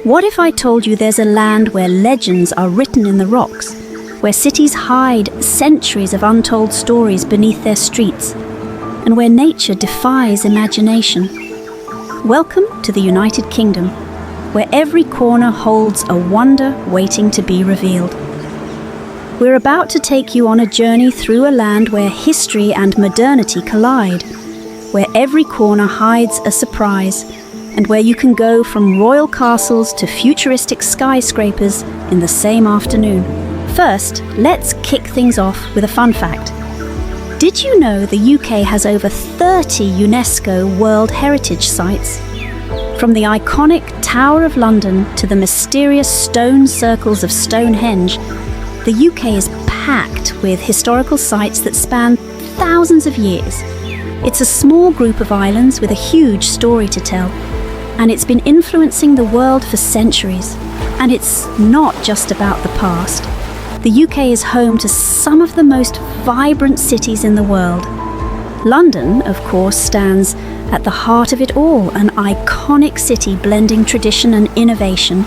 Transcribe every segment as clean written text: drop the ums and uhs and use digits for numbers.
What if I told you there's a land where legends are written in the rocks, where cities hide centuries of untold stories beneath their streets, and where nature defies imagination? Welcome to the United Kingdom, where every corner holds a wonder waiting to be revealed. We're about to take you on a journey through a land where history and modernity collide, where every corner hides a surprise, and where you can go from royal castles to futuristic skyscrapers in the same afternoon. First, let's kick things off with a fun fact. Did you know the UK has over 30 UNESCO World Heritage Sites? From the iconic Tower of London to the mysterious stone circles of Stonehenge, the UK is packed with historical sites that span thousands of years. It's a small group of islands with a huge story to tell, and it's been influencing the world for centuries. And it's not just about the past. The UK is home to some of the most vibrant cities in the world. London, of course, stands at the heart of it all, an iconic city blending tradition and innovation,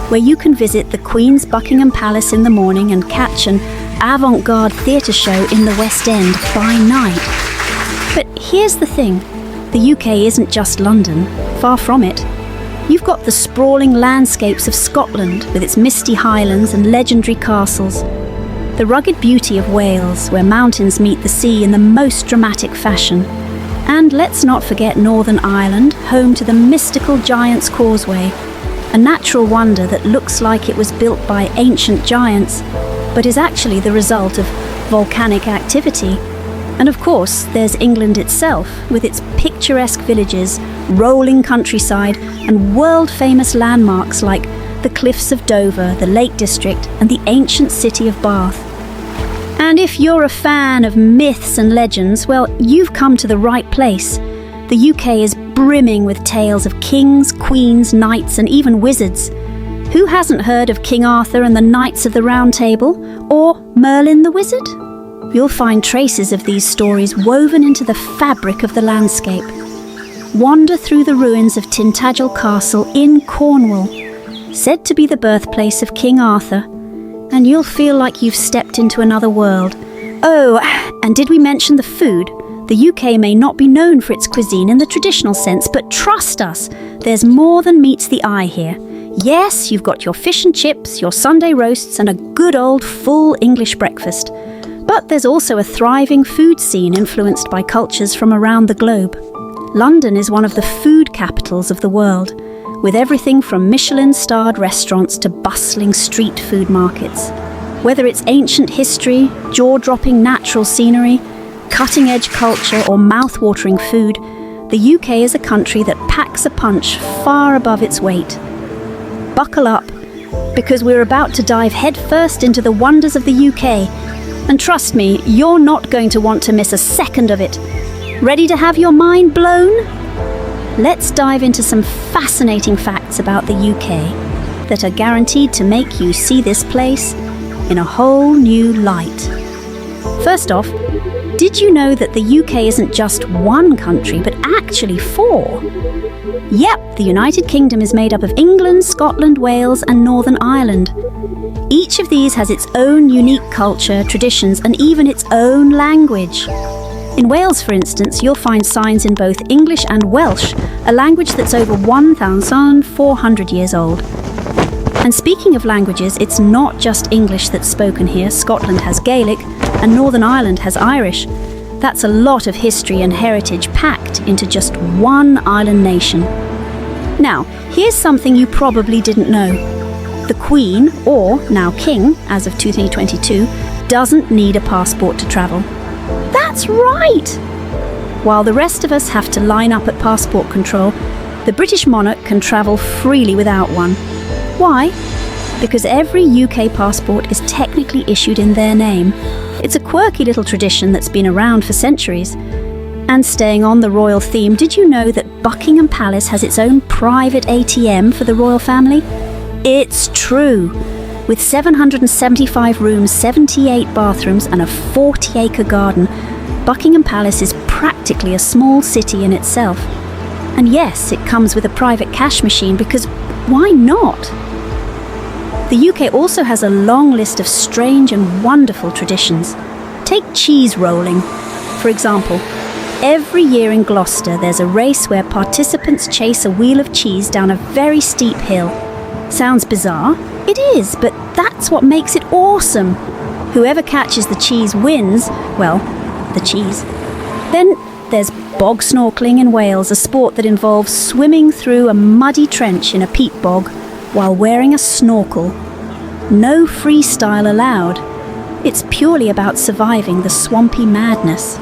where you can visit the Queen's Buckingham Palace in the morning and catch an avant-garde theatre show in the West End by night. But here's the thing, the UK isn't just London, far from it. You've got the sprawling landscapes of Scotland with its misty highlands and legendary castles, the rugged beauty of Wales, where mountains meet the sea in the most dramatic fashion, and let's not forget Northern Ireland, home to the mystical Giant's Causeway, a natural wonder that looks like it was built by ancient giants, but is actually the result of volcanic activity. And of course, there's England itself, with its picturesque villages, rolling countryside, and world-famous landmarks like the Cliffs of Dover, the Lake District, and the ancient city of Bath. And if you're a fan of myths and legends, well, you've come to the right place. The UK is brimming with tales of kings, queens, knights, and even wizards. Who hasn't heard of King Arthur and the Knights of the Round Table, or Merlin the Wizard? You'll find traces of these stories woven into the fabric of the landscape. Wander through the ruins of Tintagel Castle in Cornwall, said to be the birthplace of King Arthur, and you'll feel like you've stepped into another world. Oh, and did we mention the food? The UK may not be known for its cuisine in the traditional sense, but trust us, there's more than meets the eye here. Yes, you've got your fish and chips, your Sunday roasts, and a good old full English breakfast. But there's also a thriving food scene influenced by cultures from around the globe. London is one of the food capitals of the world, with everything from Michelin-starred restaurants to bustling street food markets. Whether it's ancient history, jaw-dropping natural scenery, cutting-edge culture, or mouth-watering food, the UK is a country that packs a punch far above its weight. Buckle up, because we're about to dive headfirst into the wonders of the UK. And trust me, you're not going to want to miss a second of it. Ready to have your mind blown? Let's dive into some fascinating facts about the UK that are guaranteed to make you see this place in a whole new light. First off, did you know that the UK isn't just one country, but actually 4? Yep, the United Kingdom is made up of England, Scotland, Wales, and Northern Ireland. Each of these has its own unique culture, traditions, and even its own language. In Wales, for instance, you'll find signs in both English and Welsh, a language that's over 1,400 years old. And speaking of languages, it's not just English that's spoken here. Scotland has Gaelic, and Northern Ireland has Irish. That's a lot of history and heritage packed into just one island nation. Now, here's something you probably didn't know. The Queen, or now King, as of 2022, doesn't need a passport to travel. That's right! While the rest of us have to line up at passport control, the British monarch can travel freely without one. Why? Because every UK passport is technically issued in their name. It's a quirky little tradition that's been around for centuries. And staying on the royal theme, did you know that Buckingham Palace has its own private ATM for the royal family? It's true. With 775 rooms, 78 bathrooms, and a 40-acre garden, Buckingham Palace is practically a small city in itself. And yes, it comes with a private cash machine because why not? The UK also has a long list of strange and wonderful traditions. Take cheese rolling, for example. Every year in Gloucester there's a race where participants chase a wheel of cheese down a very steep hill. Sounds bizarre? It is, but that's what makes it awesome. Whoever catches the cheese wins, well, the cheese. Then there's bog snorkeling in Wales, a sport that involves swimming through a muddy trench in a peat bog while wearing a snorkel. No freestyle allowed. It's purely about surviving the swampy madness.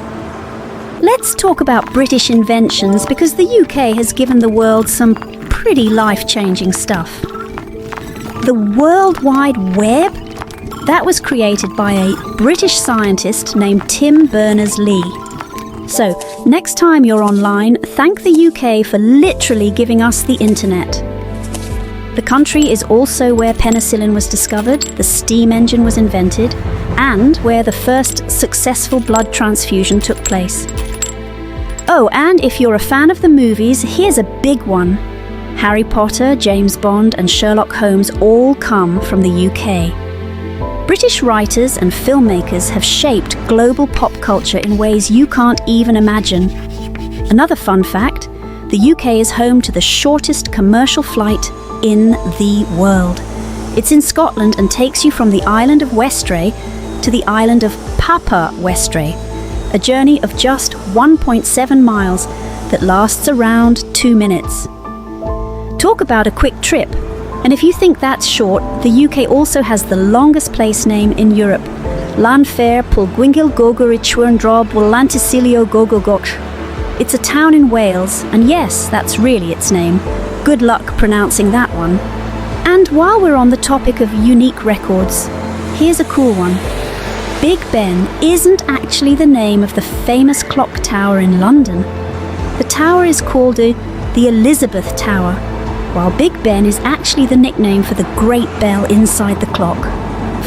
Let's talk about British inventions, because the UK has given the world some pretty life-changing stuff. The World Wide Web? That was created by a British scientist named Tim Berners-Lee. So, next time you're online, thank the UK for literally giving us the internet. The country is also where penicillin was discovered, the steam engine was invented, and where the first successful blood transfusion took place. Oh, and if you're a fan of the movies, here's a big one. Harry Potter, James Bond, and Sherlock Holmes all come from the UK. British writers and filmmakers have shaped global pop culture in ways you can't even imagine. Another fun fact, the UK is home to the shortest commercial flight in the world. It's in Scotland and takes you from the island of Westray to the island of Papa Westray, a journey of just 1.7 miles that lasts around 2 minutes. Talk about a quick trip. And if you think that's short, the UK also has the longest place name in Europe. Llanfair Pwllgwyngyl Gogorichwyrndrob Lanticilio Gogogoch. It's a town in Wales, and yes, that's really its name. Good luck pronouncing that one. And while we're on the topic of unique records, here's a cool one. Big Ben isn't actually the name of the famous clock tower in London. The tower is called the Elizabeth Tower, while Big Ben is actually the nickname for the great bell inside the clock.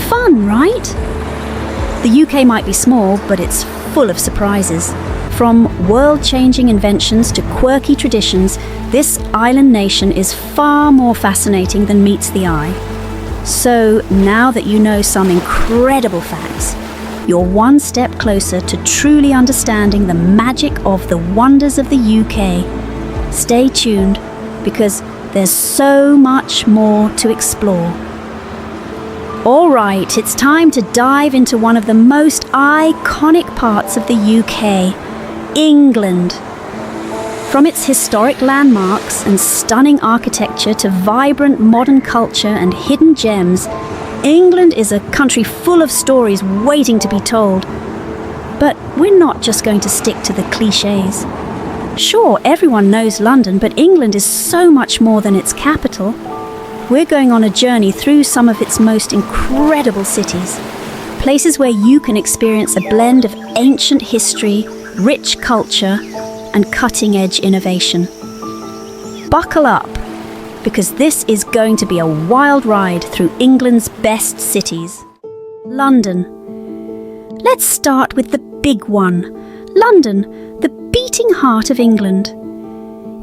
Fun, right? The UK might be small, but it's full of surprises. From world-changing inventions to quirky traditions, this island nation is far more fascinating than meets the eye. So, now that you know some incredible facts, you're one step closer to truly understanding the magic of the wonders of the UK. Stay tuned, because there's so much more to explore. All right, it's time to dive into one of the most iconic parts of the UK, England. From its historic landmarks and stunning architecture to vibrant modern culture and hidden gems, England is a country full of stories waiting to be told. But we're not just going to stick to the clichés. Sure, everyone knows London, but England is so much more than its capital. We're going on a journey through some of its most incredible cities, places where you can experience a blend of ancient history, rich culture, and cutting-edge innovation. Buckle up, because this is going to be a wild ride through England's best cities. London. Let's start with the big one. London, the beating heart of England.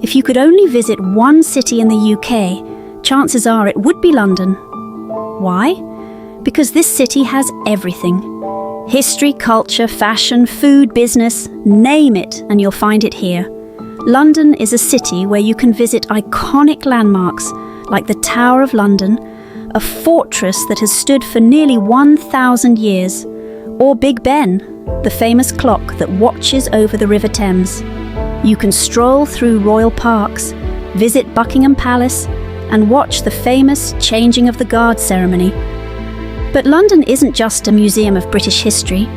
If you could only visit one city in the UK, chances are it would be London. Why? Because this city has everything. History, culture, fashion, food, business, name it and you'll find it here. London is a city where you can visit iconic landmarks like the Tower of London, a fortress that has stood for nearly 1,000 years, or Big Ben, the famous clock that watches over the River Thames. You can stroll through royal parks, visit Buckingham Palace, and watch the famous Changing of the Guard ceremony. But London isn't just a museum of British history.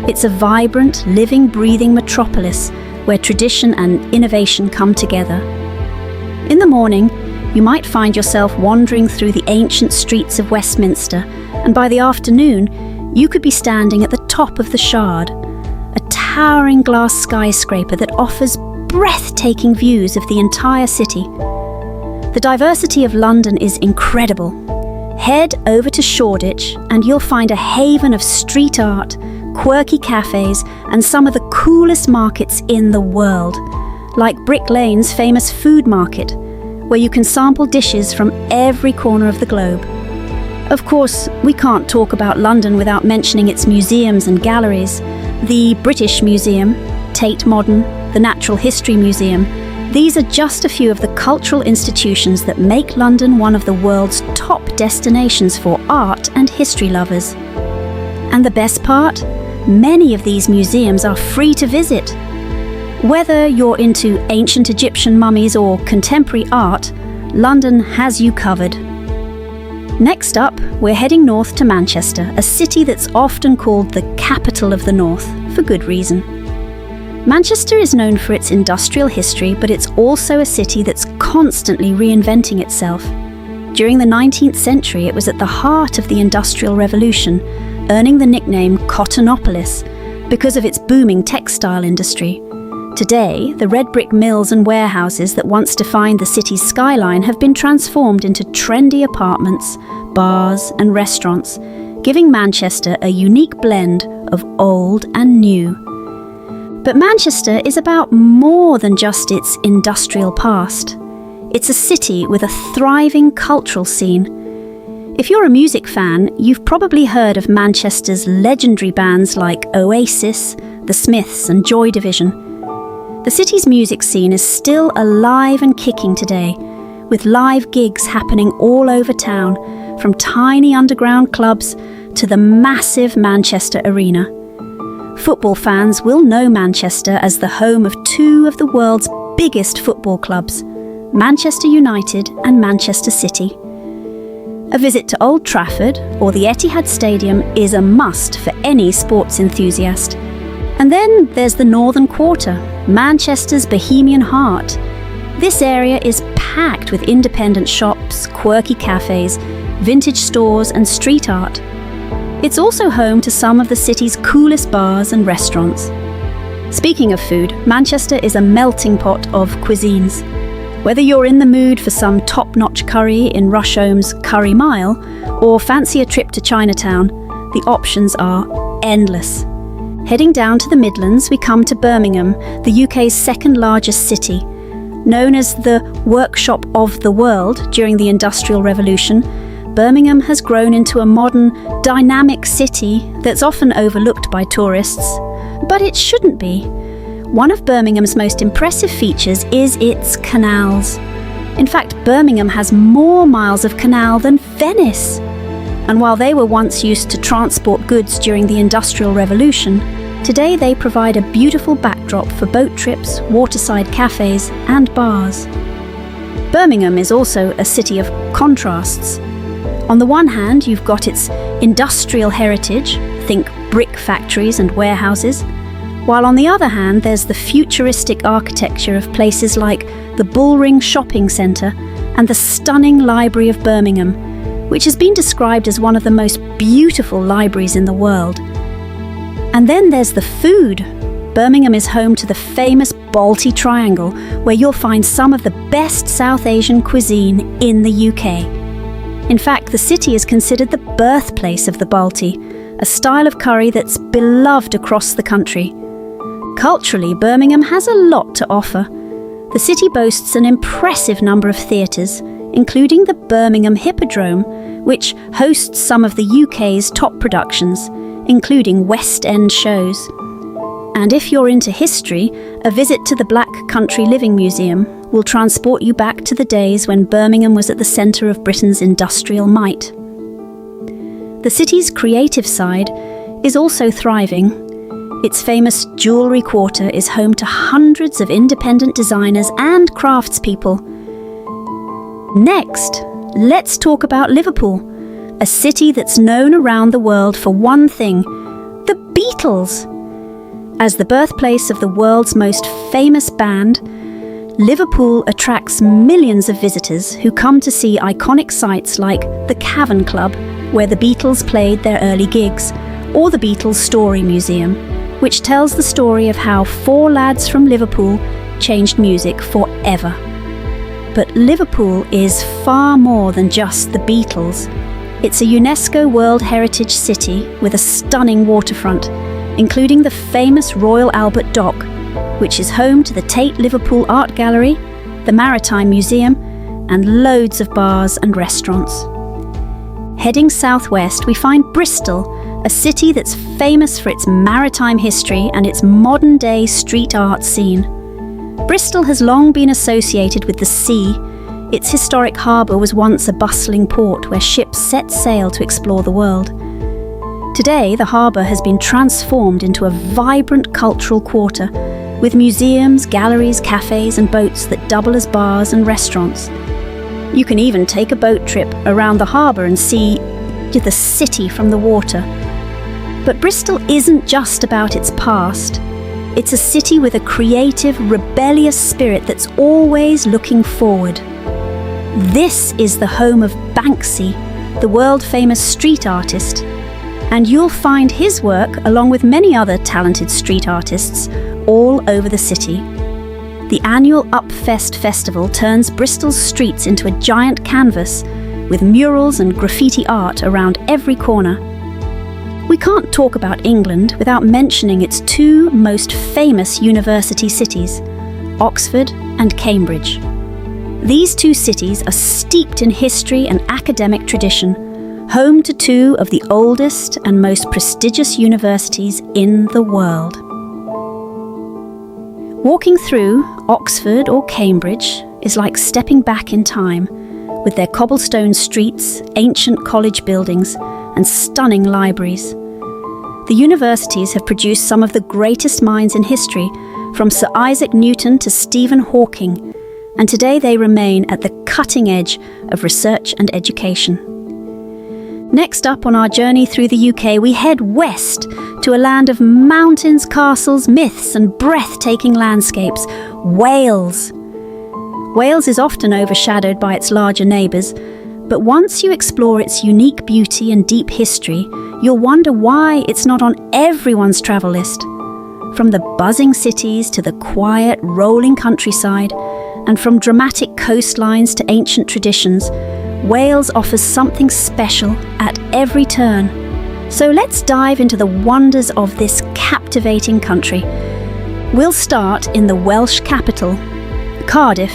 It's a vibrant, living, breathing metropolis where tradition and innovation come together. In the morning, you might find yourself wandering through the ancient streets of Westminster, and by the afternoon, you could be standing at the top of the Shard, a towering glass skyscraper that offers breathtaking views of the entire city. The diversity of London is incredible. Head over to Shoreditch and you'll find a haven of street art, quirky cafes, and some of the coolest markets in the world, like Brick Lane's famous food market, where you can sample dishes from every corner of the globe. Of course, we can't talk about London without mentioning its museums and galleries. The British Museum, Tate Modern, the Natural History Museum. These are just a few of the cultural institutions that make London one of the world's top destinations for art and history lovers. And the best part? Many of these museums are free to visit. Whether you're into ancient Egyptian mummies or contemporary art, London has you covered. Next up, we're heading north to Manchester, a city that's often called the capital of the north, for good reason. Manchester is known for its industrial history, but it's also a city that's constantly reinventing itself. During the 19th century, it was at the heart of the Industrial Revolution, earning the nickname Cottonopolis because of its booming textile industry. Today, the red brick mills and warehouses that once defined the city's skyline have been transformed into trendy apartments, bars and restaurants, giving Manchester a unique blend of old and new. But Manchester is about more than just its industrial past. It's a city with a thriving cultural scene. If you're a music fan, you've probably heard of Manchester's legendary bands like Oasis, The Smiths and Joy Division. The city's music scene is still alive and kicking today, with live gigs happening all over town, from tiny underground clubs to the massive Manchester Arena. Football fans will know Manchester as the home of two of the world's biggest football clubs, Manchester United and Manchester City. A visit to Old Trafford or the Etihad Stadium is a must for any sports enthusiast. And then there's the Northern Quarter, Manchester's bohemian heart. This area is packed with independent shops, quirky cafes, vintage stores and street art. It's also home to some of the city's coolest bars and restaurants. Speaking of food, Manchester is a melting pot of cuisines. Whether you're in the mood for some top-notch curry in Rusholme's Curry Mile or fancy a trip to Chinatown, the options are endless. Heading down to the Midlands, we come to Birmingham, the UK's second largest city. Known as the workshop of the world during the Industrial Revolution, Birmingham has grown into a modern, dynamic city that's often overlooked by tourists. But it shouldn't be. One of Birmingham's most impressive features is its canals. In fact, Birmingham has more miles of canal than Venice. And while they were once used to transport goods during the Industrial Revolution, today they provide a beautiful backdrop for boat trips, waterside cafes, and bars. Birmingham is also a city of contrasts. On the one hand, you've got its industrial heritage, think brick factories and warehouses, while on the other hand, there's the futuristic architecture of places like the Bullring Shopping Centre and the stunning Library of Birmingham, which has been described as one of the most beautiful libraries in the world. And then there's the food. Birmingham is home to the famous Balti Triangle, where you'll find some of the best South Asian cuisine in the UK. In fact, the city is considered the birthplace of the Balti, a style of curry that's beloved across the country. Culturally, Birmingham has a lot to offer. The city boasts an impressive number of theatres, including the Birmingham Hippodrome, which hosts some of the UK's top productions, including West End shows. And if you're into history, a visit to the Black Country Living Museum will transport you back to the days when Birmingham was at the centre of Britain's industrial might. The city's creative side is also thriving. Its famous Jewellery Quarter is home to hundreds of independent designers and craftspeople. Next, let's talk about Liverpool, a city that's known around the world for one thing: the Beatles. As the birthplace of the world's most famous band, Liverpool attracts millions of visitors who come to see iconic sites like the Cavern Club, where the Beatles played their early gigs, or the Beatles Story Museum, which tells the story of how four lads from Liverpool changed music forever. But Liverpool is far more than just the Beatles. It's a UNESCO World Heritage City with a stunning waterfront, including the famous Royal Albert Dock, which is home to the Tate Liverpool Art Gallery, the Maritime Museum, and loads of bars and restaurants. Heading southwest, we find Bristol, a city that's famous for its maritime history and its modern-day street art scene. Bristol has long been associated with the sea. Its historic harbour was once a bustling port where ships set sail to explore the world. Today, the harbour has been transformed into a vibrant cultural quarter, with museums, galleries, cafes and boats that double as bars and restaurants. You can even take a boat trip around the harbour and see the city from the water. But Bristol isn't just about its past. It's a city with a creative, rebellious spirit that's always looking forward. This is the home of Banksy, the world-famous street artist, and you'll find his work, along with many other talented street artists, all over the city. The annual Upfest festival turns Bristol's streets into a giant canvas, with murals and graffiti art around every corner. We can't talk about England without mentioning its two most famous university cities, Oxford and Cambridge. These two cities are steeped in history and academic tradition, home to two of the oldest and most prestigious universities in the world. Walking through Oxford or Cambridge is like stepping back in time, with their cobblestone streets, ancient college buildings, and stunning libraries. The universities have produced some of the greatest minds in history, from Sir Isaac Newton to Stephen Hawking, and today they remain at the cutting edge of research and education. Next up on our journey through the UK, we head west to a land of mountains, castles, myths and breathtaking landscapes, Wales. Wales is often overshadowed by its larger neighbours, but once you explore its unique beauty and deep history, you'll wonder why it's not on everyone's travel list. From the buzzing cities to the quiet, rolling countryside, and from dramatic coastlines to ancient traditions, Wales offers something special at every turn. So let's dive into the wonders of this captivating country. We'll start in the Welsh capital, Cardiff.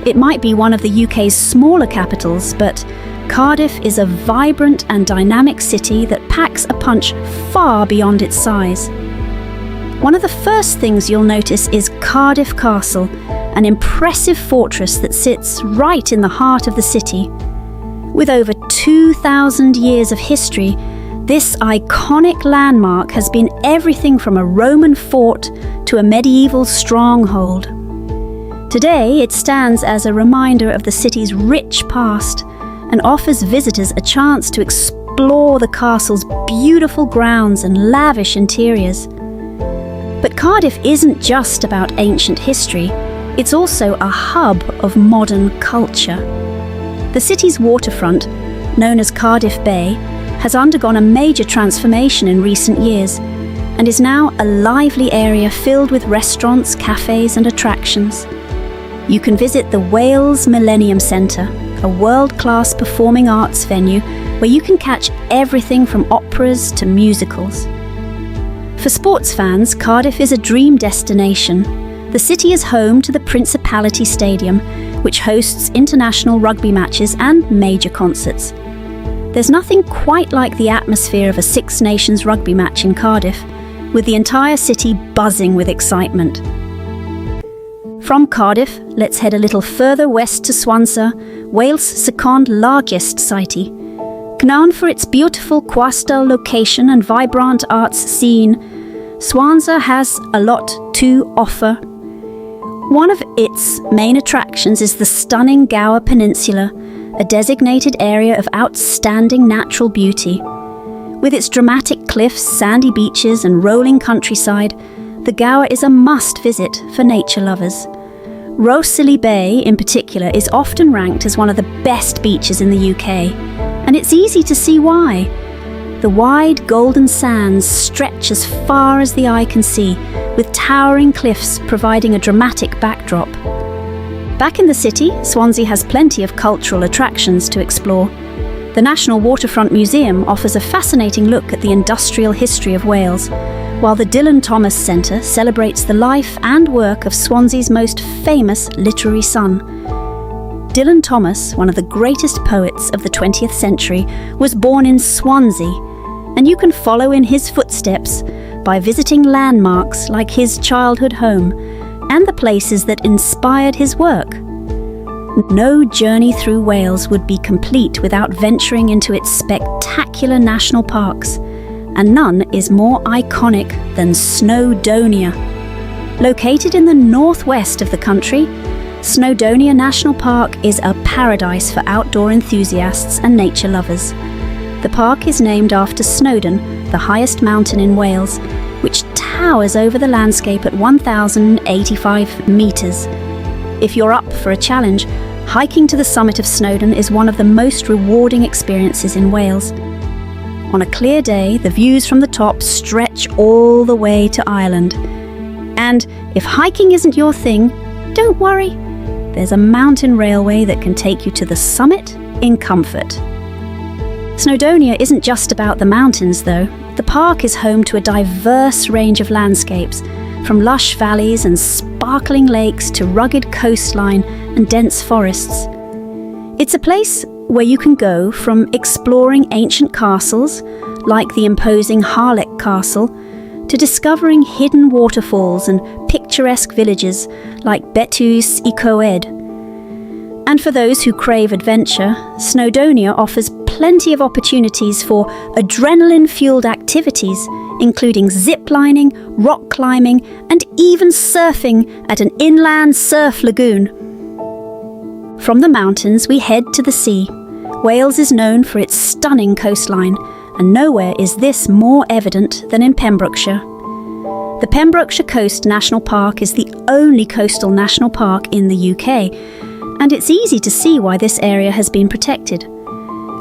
It might be one of the UK's smaller capitals, but Cardiff is a vibrant and dynamic city that packs a punch far beyond its size. One of the first things you'll notice is Cardiff Castle, an impressive fortress that sits right in the heart of the city. With over 2,000 years of history, this iconic landmark has been everything from a Roman fort to a medieval stronghold. Today, it stands as a reminder of the city's rich past and offers visitors a chance to explore the castle's beautiful grounds and lavish interiors. But Cardiff isn't just about ancient history, it's also a hub of modern culture. The city's waterfront, known as Cardiff Bay, has undergone a major transformation in recent years and is now a lively area filled with restaurants, cafes and attractions. You can visit the Wales Millennium Centre, a world-class performing arts venue where you can catch everything from operas to musicals. For sports fans, Cardiff is a dream destination. The city is home to the Principality Stadium, which hosts international rugby matches and major concerts. There's nothing quite like the atmosphere of a Six Nations rugby match in Cardiff, with the entire city buzzing with excitement. From Cardiff, let's head a little further west to Swansea, Wales' second largest city. Known for its beautiful coastal location and vibrant arts scene, Swansea has a lot to offer. One of its main attractions is the stunning Gower Peninsula, a designated area of outstanding natural beauty. With its dramatic cliffs, sandy beaches and rolling countryside, the Gower is a must-visit for nature lovers. Roslin Bay, in particular, is often ranked as one of the best beaches in the UK, and it's easy to see why. The wide golden sands stretch as far as the eye can see, with towering cliffs providing a dramatic backdrop. Back in the city, Swansea has plenty of cultural attractions to explore. The National Waterfront Museum offers a fascinating look at the industrial history of Wales, while the Dylan Thomas Centre celebrates the life and work of Swansea's most famous literary son. Dylan Thomas, one of the greatest poets of the 20th century, was born in Swansea, and you can follow in his footsteps by visiting landmarks like his childhood home and the places that inspired his work. No journey through Wales would be complete without venturing into its spectacular national parks, and none is more iconic than Snowdonia. Located in the northwest of the country, Snowdonia National Park is a paradise for outdoor enthusiasts and nature lovers. The park is named after Snowdon, the highest mountain in Wales, which towers over the landscape at 1,085 metres. If you're up for a challenge, hiking to the summit of Snowdon is one of the most rewarding experiences in Wales. On a clear day, the views from the top stretch all the way to Ireland. And if hiking isn't your thing, don't worry. There's a mountain railway that can take you to the summit in comfort. Snowdonia isn't just about the mountains, though. The park is home to a diverse range of landscapes, from lush valleys and sparkling lakes to rugged coastline and dense forests. It's a place where you can go from exploring ancient castles, like the imposing Harlech Castle, to discovering hidden waterfalls and picturesque villages like Betws y Coed. And for those who crave adventure, Snowdonia offers plenty of opportunities for adrenaline-fueled activities, including zip-lining, rock climbing, and even surfing at an inland surf lagoon. From the mountains, we head to the sea. Wales is known for its stunning coastline, and nowhere is this more evident than in Pembrokeshire. The Pembrokeshire Coast National Park is the only coastal national park in the UK, and it's easy to see why this area has been protected.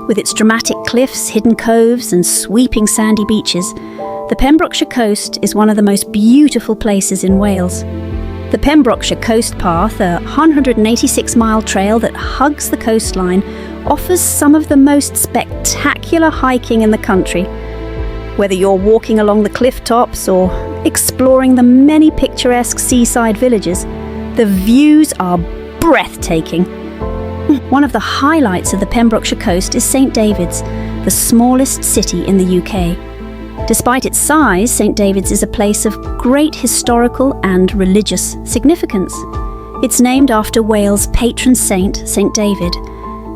With its dramatic cliffs, hidden coves, and sweeping sandy beaches, the Pembrokeshire Coast is one of the most beautiful places in Wales. The Pembrokeshire Coast Path, a 186-mile trail that hugs the coastline, offers some of the most spectacular hiking in the country. Whether you're walking along the cliff tops or exploring the many picturesque seaside villages, the views are breathtaking. One of the highlights of the Pembrokeshire coast is St David's, the smallest city in the UK. Despite its size, St David's is a place of great historical and religious significance. It's named after Wales' patron saint, St David,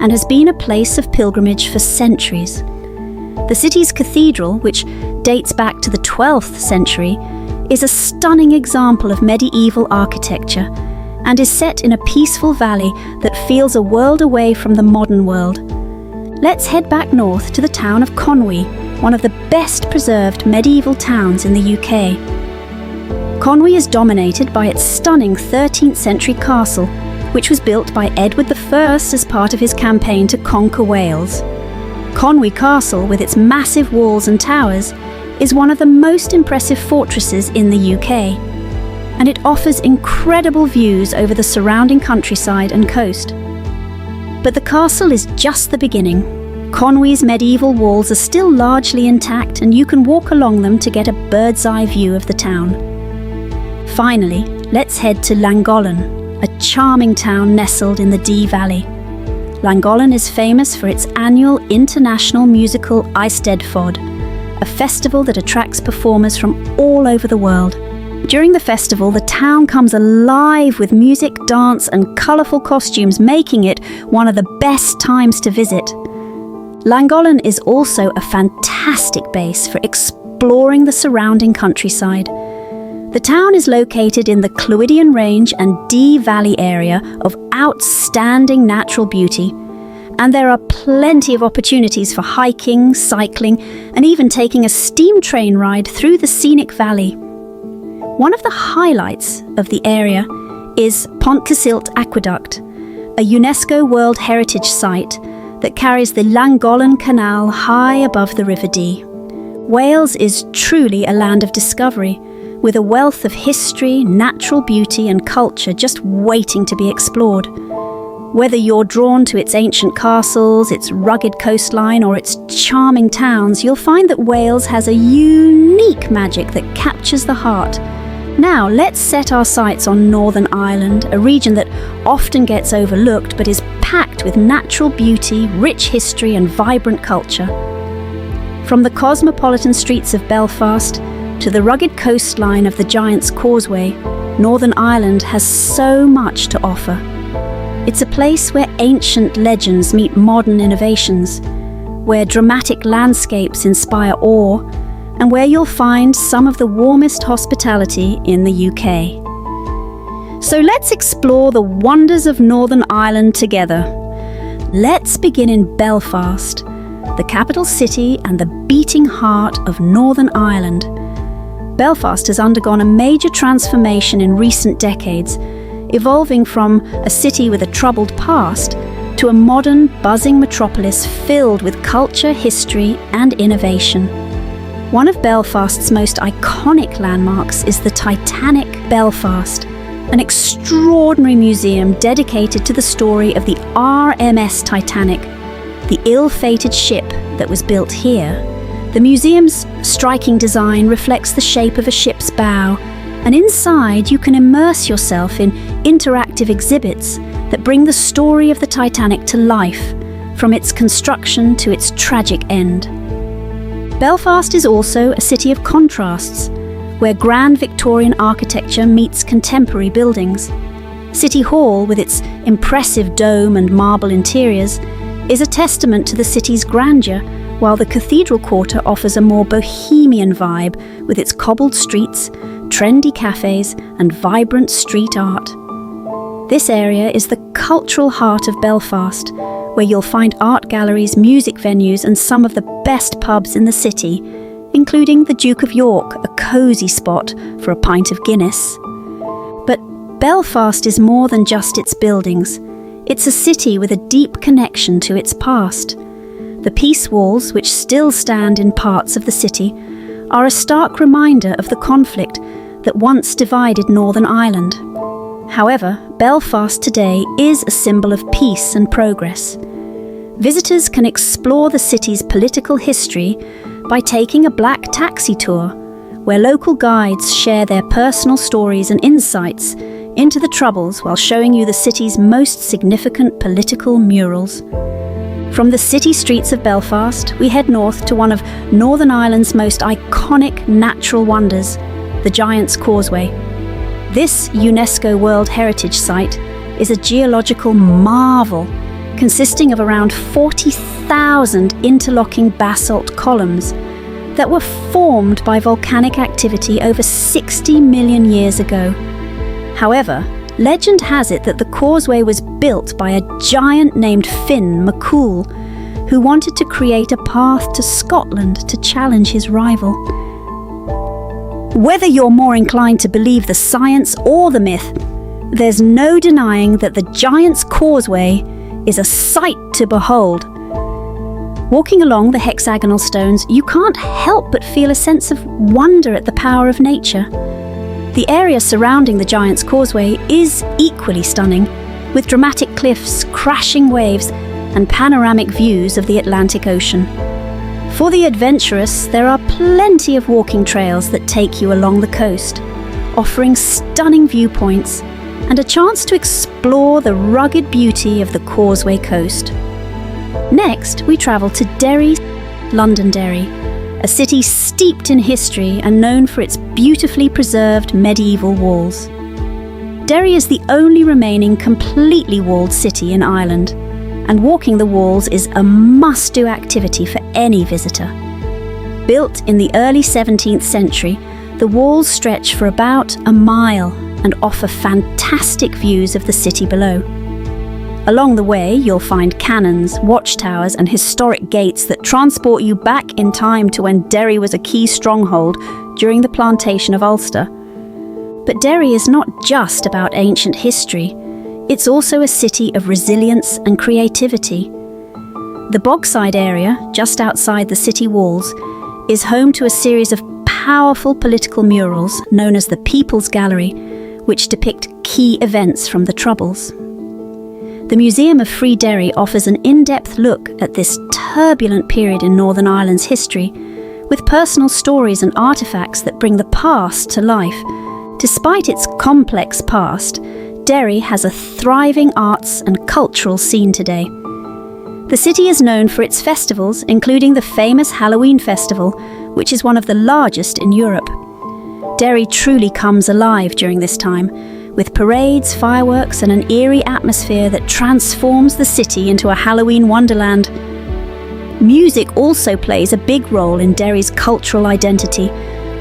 and has been a place of pilgrimage for centuries. The city's cathedral, which dates back to the 12th century, is a stunning example of medieval architecture and is set in a peaceful valley that feels a world away from the modern world. Let's head back north to the town of Conwy, one of the best preserved medieval towns in the UK. Conwy is dominated by its stunning 13th century castle, which was built by Edward I as part of his campaign to conquer Wales. Conwy Castle, with its massive walls and towers, is one of the most impressive fortresses in the UK, and it offers incredible views over the surrounding countryside and coast. But the castle is just the beginning. Conwy's medieval walls are still largely intact, and you can walk along them to get a bird's-eye view of the town. Finally, let's head to Llangollen, a charming town nestled in the Dee Valley. Llangollen is famous for its annual international musical Eisteddfod, a festival that attracts performers from all over the world. During the festival, the town comes alive with music, dance, and colourful costumes, making it one of the best times to visit. Llangollen is also a fantastic base for exploring the surrounding countryside. The town is located in the Clwydian Range and Dee Valley area of outstanding natural beauty, and there are plenty of opportunities for hiking, cycling, and even taking a steam train ride through the scenic valley. One of the highlights of the area is Pont Cysylt Aqueduct, a UNESCO World Heritage Site that carries the Llangollen Canal high above the River Dee. Wales is truly a land of discovery, with a wealth of history, natural beauty, and culture just waiting to be explored. Whether you're drawn to its ancient castles, its rugged coastline, or its charming towns, you'll find that Wales has a unique magic that captures the heart, Now, let's set our sights on Northern Ireland, a region that often gets overlooked but is packed with natural beauty, rich history and vibrant culture. From the cosmopolitan streets of Belfast to the rugged coastline of the Giant's Causeway, Northern Ireland has so much to offer. It's a place where ancient legends meet modern innovations, where dramatic landscapes inspire awe, and where you'll find some of the warmest hospitality in the UK. So let's explore the wonders of Northern Ireland together. Let's begin in Belfast, the capital city and the beating heart of Northern Ireland. Belfast has undergone a major transformation in recent decades, evolving from a city with a troubled past to a modern, buzzing metropolis filled with culture, history and innovation. One of Belfast's most iconic landmarks is the Titanic Belfast, an extraordinary museum dedicated to the story of the RMS Titanic, the ill-fated ship that was built here. The museum's striking design reflects the shape of a ship's bow, and inside you can immerse yourself in interactive exhibits that bring the story of the Titanic to life, from its construction to its tragic end. Belfast is also a city of contrasts, where grand Victorian architecture meets contemporary buildings. City Hall, with its impressive dome and marble interiors, is a testament to the city's grandeur, while the Cathedral Quarter offers a more bohemian vibe with its cobbled streets, trendy cafes and vibrant street art. This area is the cultural heart of Belfast, where you'll find art galleries, music venues and some of the best pubs in the city, including the Duke of York, a cosy spot for a pint of Guinness. But Belfast is more than just its buildings. It's a city with a deep connection to its past. The peace walls, which still stand in parts of the city, are a stark reminder of the conflict that once divided Northern Ireland. However, Belfast today is a symbol of peace and progress. Visitors can explore the city's political history by taking a black taxi tour, where local guides share their personal stories and insights into the Troubles while showing you the city's most significant political murals. From the city streets of Belfast, we head north to one of Northern Ireland's most iconic natural wonders, the Giant's Causeway. This UNESCO World Heritage Site is a geological marvel consisting of around 40,000 interlocking basalt columns that were formed by volcanic activity over 60 million years ago. However, legend has it that the causeway was built by a giant named Finn McCool, who wanted to create a path to Scotland to challenge his rival. Whether you're more inclined to believe the science or the myth, there's no denying that the Giant's Causeway is a sight to behold. Walking along the hexagonal stones, you can't help but feel a sense of wonder at the power of nature. The area surrounding the Giant's Causeway is equally stunning, with dramatic cliffs, crashing waves, and panoramic views of the Atlantic Ocean. For the adventurous, there are plenty of walking trails that take you along the coast, offering stunning viewpoints and a chance to explore the rugged beauty of the Causeway coast. Next, we travel to Derry, Londonderry, a city steeped in history and known for its beautifully preserved medieval walls. Derry is the only remaining completely walled city in Ireland, and walking the walls is a must-do activity for any visitor. Built in the early 17th century, the walls stretch for about a mile and offer fantastic views of the city below. Along the way, you'll find cannons, watchtowers and historic gates that transport you back in time to when Derry was a key stronghold during the plantation of Ulster. But Derry is not just about ancient history. It's also a city of resilience and creativity. The Bogside area, just outside the city walls, is home to a series of powerful political murals known as the People's Gallery, which depict key events from the Troubles. The Museum of Free Derry offers an in-depth look at this turbulent period in Northern Ireland's history, with personal stories and artefacts that bring the past to life, Despite its complex past, Derry has a thriving arts and cultural scene today. The city is known for its festivals, including the famous Halloween Festival, which is one of the largest in Europe. Derry truly comes alive during this time, with parades, fireworks, and an eerie atmosphere that transforms the city into a Halloween wonderland. Music also plays a big role in Derry's cultural identity,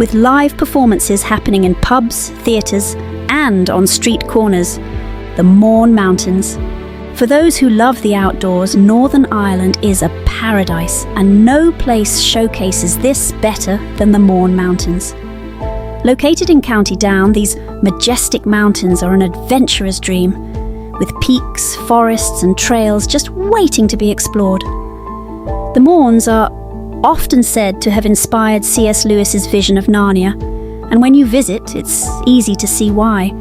with live performances happening in pubs, theatres, and on street corners. The Mourne Mountains. For those who love the outdoors, Northern Ireland is a paradise, and no place showcases this better than the Mourne Mountains. Located in County Down, these majestic mountains are an adventurer's dream, with peaks, forests and trails just waiting to be explored. The Mournes are often said to have inspired C.S. Lewis's vision of Narnia, and when you visit, it's easy to see why.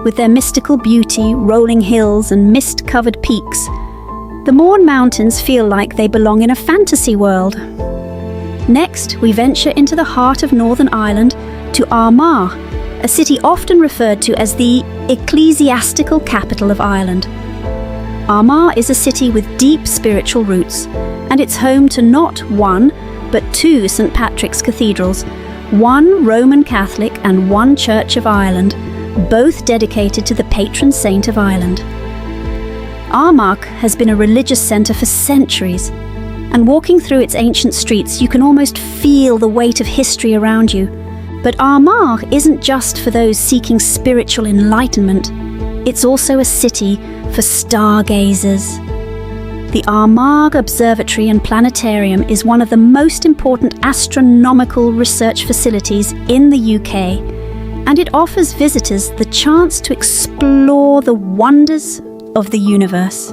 With their mystical beauty, rolling hills and mist-covered peaks, the Mourne Mountains feel like they belong in a fantasy world. Next, we venture into the heart of Northern Ireland to Armagh, a city often referred to as the ecclesiastical capital of Ireland. Armagh is a city with deep spiritual roots, and it's home to not one, but two St. Patrick's cathedrals, one Roman Catholic and one Church of Ireland, both dedicated to the patron saint of Ireland. Armagh has been a religious centre for centuries, and walking through its ancient streets you can almost feel the weight of history around you. But Armagh isn't just for those seeking spiritual enlightenment, it's also a city for stargazers. The Armagh Observatory and Planetarium is one of the most important astronomical research facilities in the UK, and it offers visitors the chance to explore the wonders of the universe.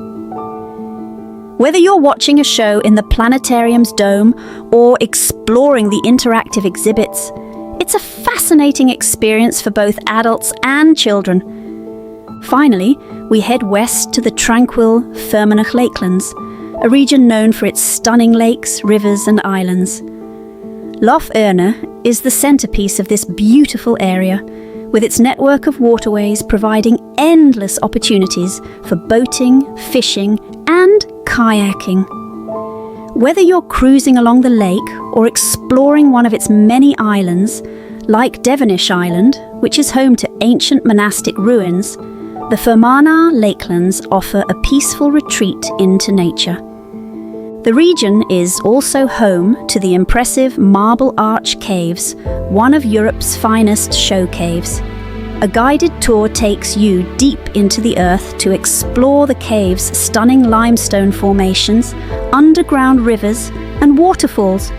Whether you're watching a show in the planetarium's dome or exploring the interactive exhibits, it's a fascinating experience for both adults and children. Finally, we head west to the tranquil Fermanagh Lakelands, a region known for its stunning lakes, rivers and islands. Lough Erne is the centrepiece of this beautiful area, with its network of waterways providing endless opportunities for boating, fishing and kayaking. Whether you're cruising along the lake or exploring one of its many islands, like Devonish Island, which is home to ancient monastic ruins, the Fermanagh Lakelands offer a peaceful retreat into nature. The region is also home to the impressive Marble Arch Caves, one of Europe's finest show caves. A guided tour takes you deep into the earth to explore the cave's stunning limestone formations, underground rivers and waterfalls.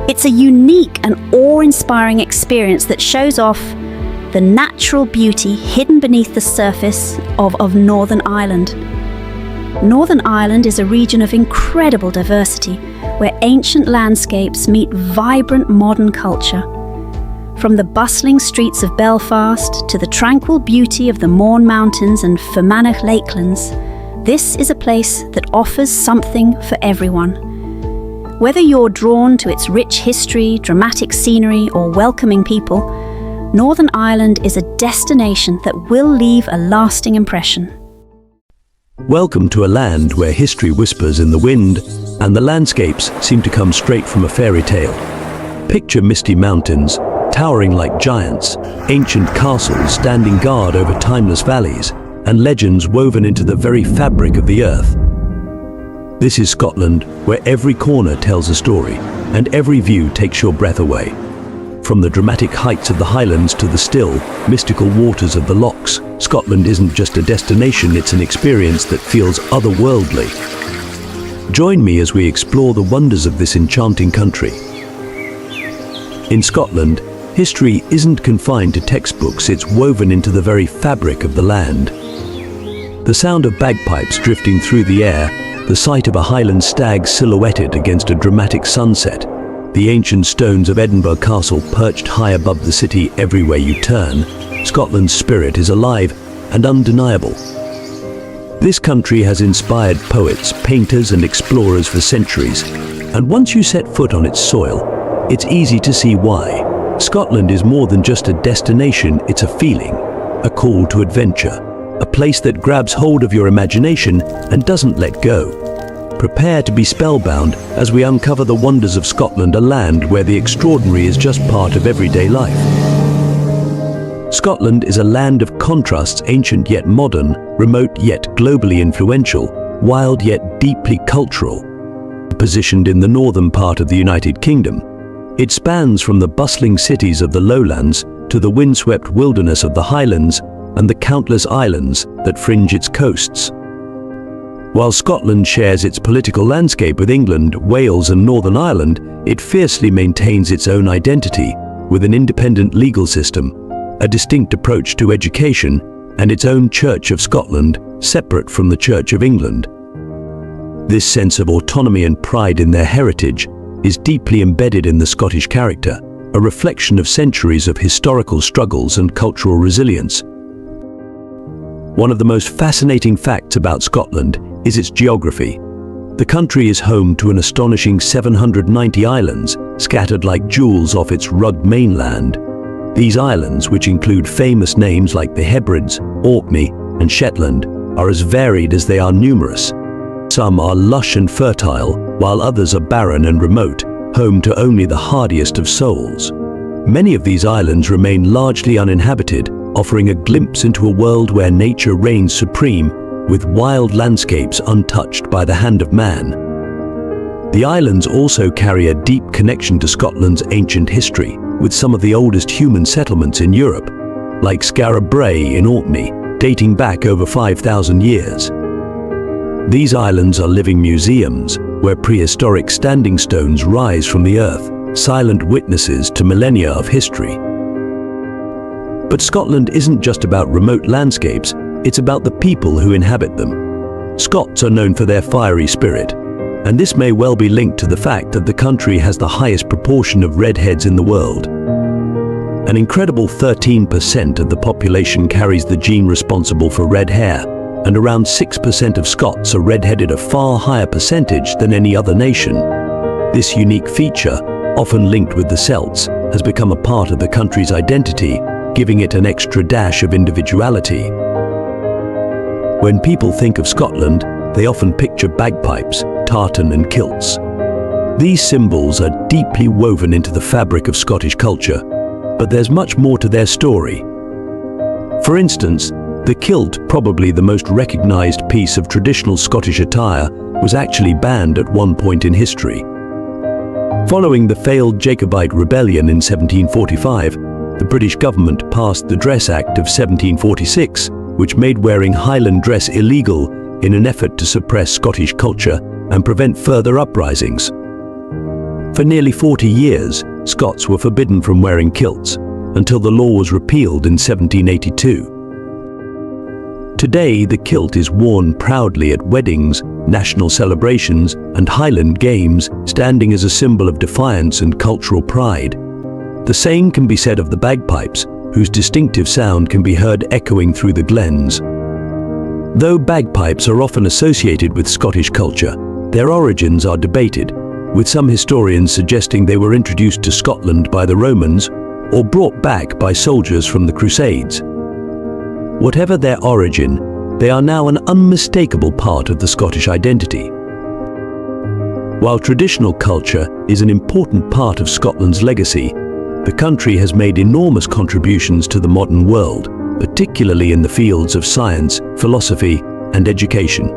It's a unique and awe-inspiring experience that shows off the natural beauty hidden beneath the surface of Northern Ireland. Northern Ireland is a region of incredible diversity, where ancient landscapes meet vibrant modern culture. From the bustling streets of Belfast to the tranquil beauty of the Mourne Mountains and Fermanagh Lakelands, this is a place that offers something for everyone. Whether you're drawn to its rich history, dramatic scenery, or welcoming people, Northern Ireland is a destination that will leave a lasting impression. Welcome to a land where history whispers in the wind and the landscapes seem to come straight from a fairy tale. Picture misty mountains, towering like giants, ancient castles standing guard over timeless valleys, and legends woven into the very fabric of the earth. This is Scotland, where every corner tells a story, and every view takes your breath away. From the dramatic heights of the Highlands to the still, mystical waters of the lochs, Scotland isn't just a destination, it's an experience that feels otherworldly. Join me as we explore the wonders of this enchanting country. In Scotland, history isn't confined to textbooks, it's woven into the very fabric of the land. The sound of bagpipes drifting through the air, the sight of a Highland stag silhouetted against a dramatic sunset, the ancient stones of Edinburgh Castle perched high above the city everywhere you turn, Scotland's spirit is alive and undeniable. This country has inspired poets, painters and explorers for centuries, and once you set foot on its soil, it's easy to see why. Scotland is more than just a destination, it's a feeling, a call to adventure, a place that grabs hold of your imagination and doesn't let go. Prepare to be spellbound as we uncover the wonders of Scotland, a land where the extraordinary is just part of everyday life. Scotland is a land of contrasts, ancient yet modern, remote yet globally influential, wild yet deeply cultural. Positioned in the northern part of the United Kingdom, it spans from the bustling cities of the lowlands to the windswept wilderness of the Highlands and the countless islands that fringe its coasts. While Scotland shares its political landscape with England, Wales and Northern Ireland, it fiercely maintains its own identity with an independent legal system, a distinct approach to education, and its own Church of Scotland, separate from the Church of England. This sense of autonomy and pride in their heritage is deeply embedded in the Scottish character, a reflection of centuries of historical struggles and cultural resilience. One of the most fascinating facts about Scotland is its geography. The country is home to an astonishing 790 islands, scattered like jewels off its rugged mainland. These islands, which include famous names like the Hebrides, Orkney, and Shetland, are as varied as they are numerous. Some are lush and fertile, while others are barren and remote, home to only the hardiest of souls. Many of these islands remain largely uninhabited, offering a glimpse into a world where nature reigns supreme, with wild landscapes untouched by the hand of man. The islands also carry a deep connection to Scotland's ancient history, with some of the oldest human settlements in Europe, like Scarab in Orkney, dating back over 5,000 years. These islands are living museums, where prehistoric standing stones rise from the earth, silent witnesses to millennia of history. But Scotland isn't just about remote landscapes, it's about the people who inhabit them. Scots are known for their fiery spirit, and this may well be linked to the fact that the country has the highest proportion of redheads in the world. An incredible 13% of the population carries the gene responsible for red hair, and around 6% of Scots are redheaded, a far higher percentage than any other nation. This unique feature, often linked with the Celts, has become a part of the country's identity, giving it an extra dash of individuality. When people think of Scotland, they often picture bagpipes, tartan and kilts. These symbols are deeply woven into the fabric of Scottish culture, but there's much more to their story. For instance, the kilt, probably the most recognized piece of traditional Scottish attire, was actually banned at one point in history. Following the failed Jacobite rebellion in 1745, the British government passed the Dress Act of 1746, which made wearing Highland dress illegal in an effort to suppress Scottish culture and prevent further uprisings. For nearly 40 years, Scots were forbidden from wearing kilts, until the law was repealed in 1782. Today, the kilt is worn proudly at weddings, national celebrations, and Highland games, standing as a symbol of defiance and cultural pride. The same can be said of the bagpipes, whose distinctive sound can be heard echoing through the glens. Though bagpipes are often associated with Scottish culture, their origins are debated, with some historians suggesting they were introduced to Scotland by the Romans or brought back by soldiers from the Crusades. Whatever their origin, they are now an unmistakable part of the Scottish identity. While traditional culture is an important part of Scotland's legacy, the country has made enormous contributions to the modern world, particularly in the fields of science, philosophy, and education.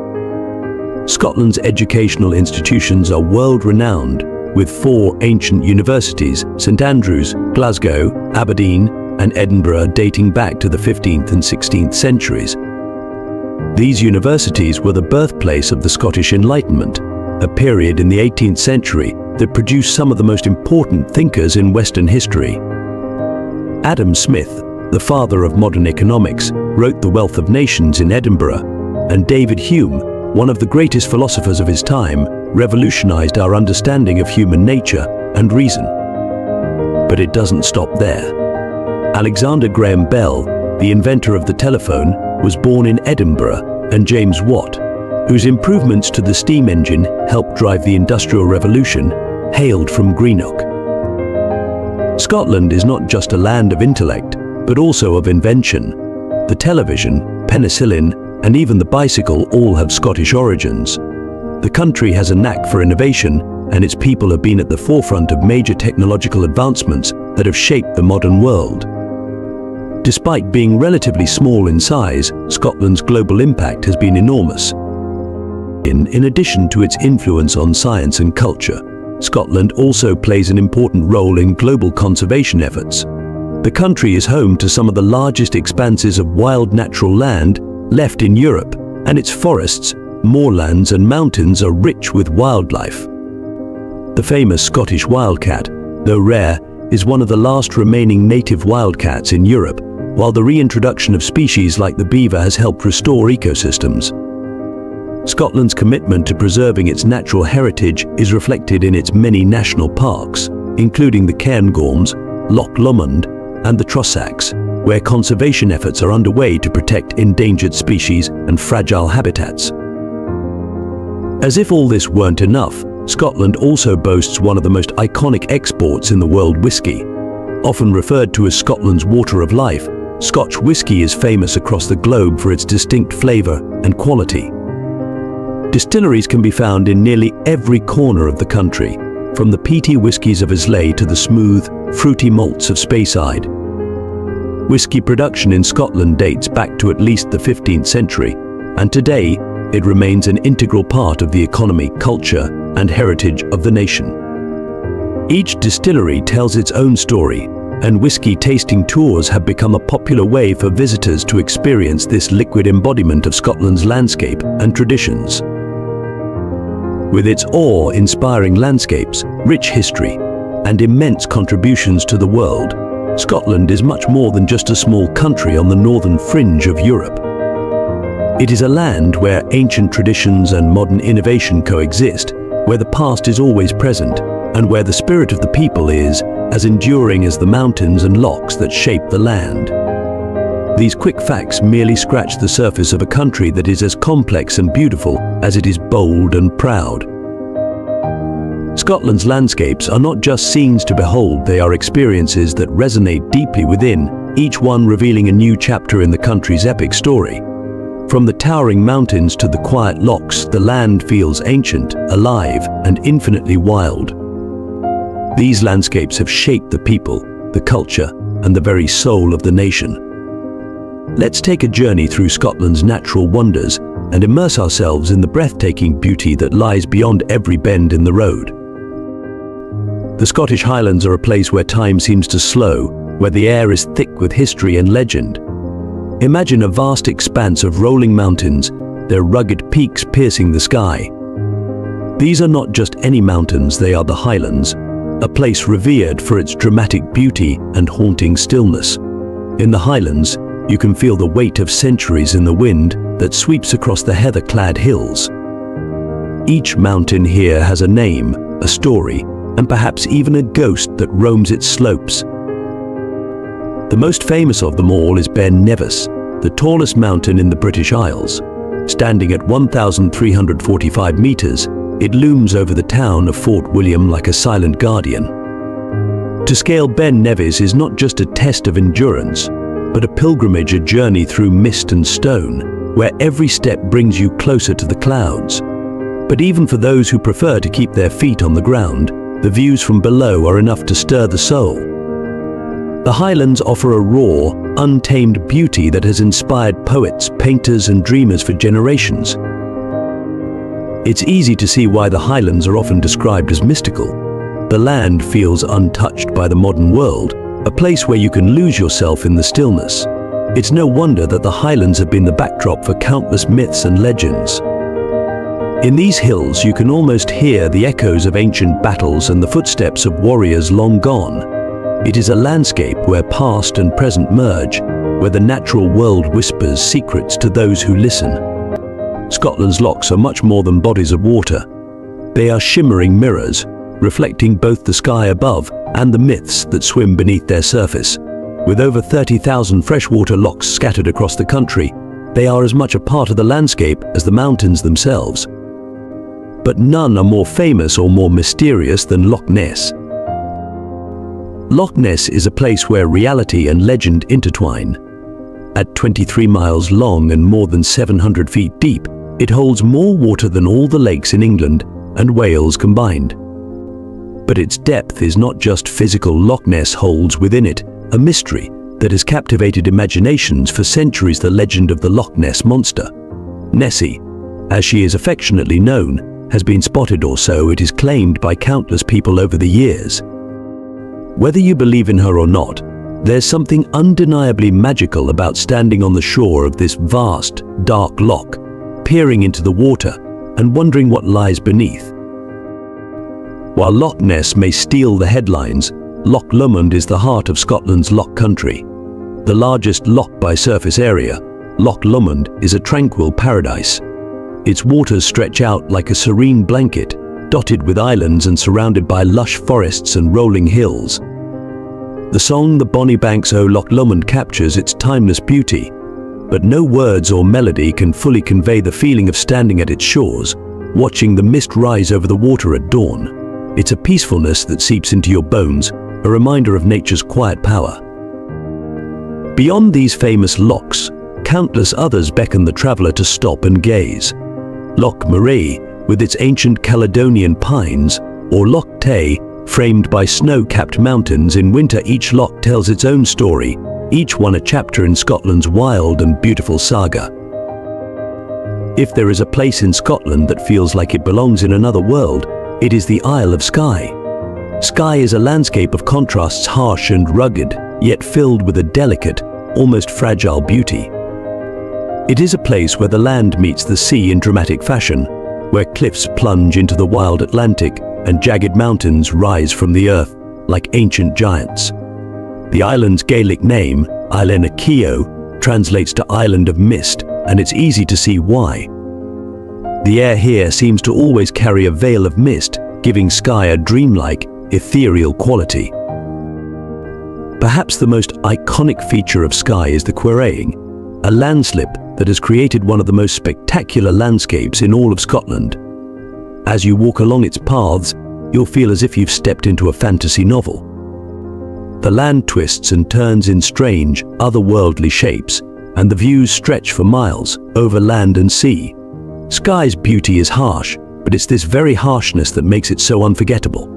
Scotland's educational institutions are world-renowned, with 4 ancient universities, St Andrews, Glasgow, Aberdeen, and Edinburgh, dating back to the 15th and 16th centuries. These universities were the birthplace of the Scottish Enlightenment, a period in the 18th century that produced some of the most important thinkers in Western history. Adam Smith, the father of modern economics, wrote The Wealth of Nations in Edinburgh, and David Hume, one of the greatest philosophers of his time, revolutionized our understanding of human nature and reason. But it doesn't stop there. Alexander Graham Bell, the inventor of the telephone, was born in Edinburgh, and James Watt, whose improvements to the steam engine helped drive the Industrial Revolution, hailed from Greenock. Scotland is not just a land of intellect, but also of invention. The television, penicillin, and even the bicycle all have Scottish origins. The country has a knack for innovation, and its people have been at the forefront of major technological advancements that have shaped the modern world. Despite being relatively small in size, Scotland's global impact has been enormous. In addition to its influence on science and culture, Scotland also plays an important role in global conservation efforts. The country is home to some of the largest expanses of wild natural land left in Europe, and its forests, moorlands and mountains are rich with wildlife. The famous Scottish wildcat, though rare, is one of the last remaining native wildcats in Europe, while the reintroduction of species like the beaver has helped restore ecosystems. Scotland's commitment to preserving its natural heritage is reflected in its many national parks, including the Cairngorms, Loch Lomond, and the Trossachs, where conservation efforts are underway to protect endangered species and fragile habitats. As if all this weren't enough, Scotland also boasts one of the most iconic exports in the world: whisky. Often referred to as Scotland's water of life, Scotch whisky is famous across the globe for its distinct flavour and quality. Distilleries can be found in nearly every corner of the country, from the peaty whiskies of Islay to the smooth, fruity malts of Speyside. Whisky production in Scotland dates back to at least the 15th century, and today it remains an integral part of the economy, culture, and heritage of the nation. Each distillery tells its own story, and whisky tasting tours have become a popular way for visitors to experience this liquid embodiment of Scotland's landscape and traditions. With its awe-inspiring landscapes, rich history, and immense contributions to the world, Scotland is much more than just a small country on the northern fringe of Europe. It is a land where ancient traditions and modern innovation coexist, where the past is always present, and where the spirit of the people is as enduring as the mountains and lochs that shape the land. These quick facts merely scratch the surface of a country that is as complex and beautiful as it is bold and proud. Scotland's landscapes are not just scenes to behold, they are experiences that resonate deeply within, each one revealing a new chapter in the country's epic story. From the towering mountains to the quiet lochs, the land feels ancient, alive, and infinitely wild. These landscapes have shaped the people, the culture, and the very soul of the nation. Let's take a journey through Scotland's natural wonders and immerse ourselves in the breathtaking beauty that lies beyond every bend in the road. The Scottish Highlands are a place where time seems to slow, where the air is thick with history and legend. Imagine a vast expanse of rolling mountains, their rugged peaks piercing the sky. These are not just any mountains, they are the Highlands, a place revered for its dramatic beauty and haunting stillness. In the Highlands, you can feel the weight of centuries in the wind that sweeps across the heather-clad hills. Each mountain here has a name, a story, and perhaps even a ghost that roams its slopes. The most famous of them all is Ben Nevis, the tallest mountain in the British Isles. Standing at 1,345 meters, it looms over the town of Fort William like a silent guardian. To scale Ben Nevis is not just a test of endurance, but a pilgrimage, a journey through mist and stone, where every step brings you closer to the clouds. But even for those who prefer to keep their feet on the ground, the views from below are enough to stir the soul. The Highlands offer a raw, untamed beauty that has inspired poets, painters, and dreamers for generations. It's easy to see why the Highlands are often described as mystical. The land feels untouched by the modern world, a place where you can lose yourself in the stillness. It's no wonder that the Highlands have been the backdrop for countless myths and legends. In these hills, you can almost hear the echoes of ancient battles and the footsteps of warriors long gone. It is a landscape where past and present merge, where the natural world whispers secrets to those who listen. Scotland's lochs are much more than bodies of water. They are shimmering mirrors, reflecting both the sky above and the myths that swim beneath their surface. With over 30,000 freshwater lochs scattered across the country, they are as much a part of the landscape as the mountains themselves. But none are more famous or more mysterious than Loch Ness. Loch Ness is a place where reality and legend intertwine. At 23 miles long and more than 700 feet deep, it holds more water than all the lakes in England and Wales combined. But its depth is not just physical. Loch Ness holds within it a mystery that has captivated imaginations for centuries. The legend of the Loch Ness Monster, Nessie, as she is affectionately known, has been spotted, or so it is claimed, by countless people over the years. Whether you believe in her or not, there's something undeniably magical about standing on the shore of this vast, dark loch, peering into the water and wondering what lies beneath. While Loch Ness may steal the headlines, Loch Lomond is the heart of Scotland's loch country. The largest loch by surface area, Loch Lomond is a tranquil paradise. Its waters stretch out like a serene blanket, dotted with islands and surrounded by lush forests and rolling hills. The song "The Bonny Banks o' Loch Lomond" captures its timeless beauty, but no words or melody can fully convey the feeling of standing at its shores, watching the mist rise over the water at dawn. It's a peacefulness that seeps into your bones, a reminder of nature's quiet power. Beyond these famous lochs, countless others beckon the traveller to stop and gaze. Loch Moray, with its ancient Caledonian pines, or Loch Tay, framed by snow-capped mountains. In winter, each loch tells its own story, each one a chapter in Scotland's wild and beautiful saga. If there is a place in Scotland that feels like it belongs in another world, it is the Isle of Skye. Skye is a landscape of contrasts, harsh and rugged, yet filled with a delicate, almost fragile beauty. It is a place where the land meets the sea in dramatic fashion, where cliffs plunge into the wild Atlantic and jagged mountains rise from the earth like ancient giants. The island's Gaelic name, Islen Akio, translates to Island of Mist, and it's easy to see why. The air here seems to always carry a veil of mist, giving Skye a dreamlike, ethereal quality. Perhaps the most iconic feature of Skye is the quarrying, a landslip that has created one of the most spectacular landscapes in all of Scotland. As you walk along its paths, you'll feel as if you've stepped into a fantasy novel. The land twists and turns in strange, otherworldly shapes, and the views stretch for miles over land and sea. Skye's beauty is harsh, but it's this very harshness that makes it so unforgettable.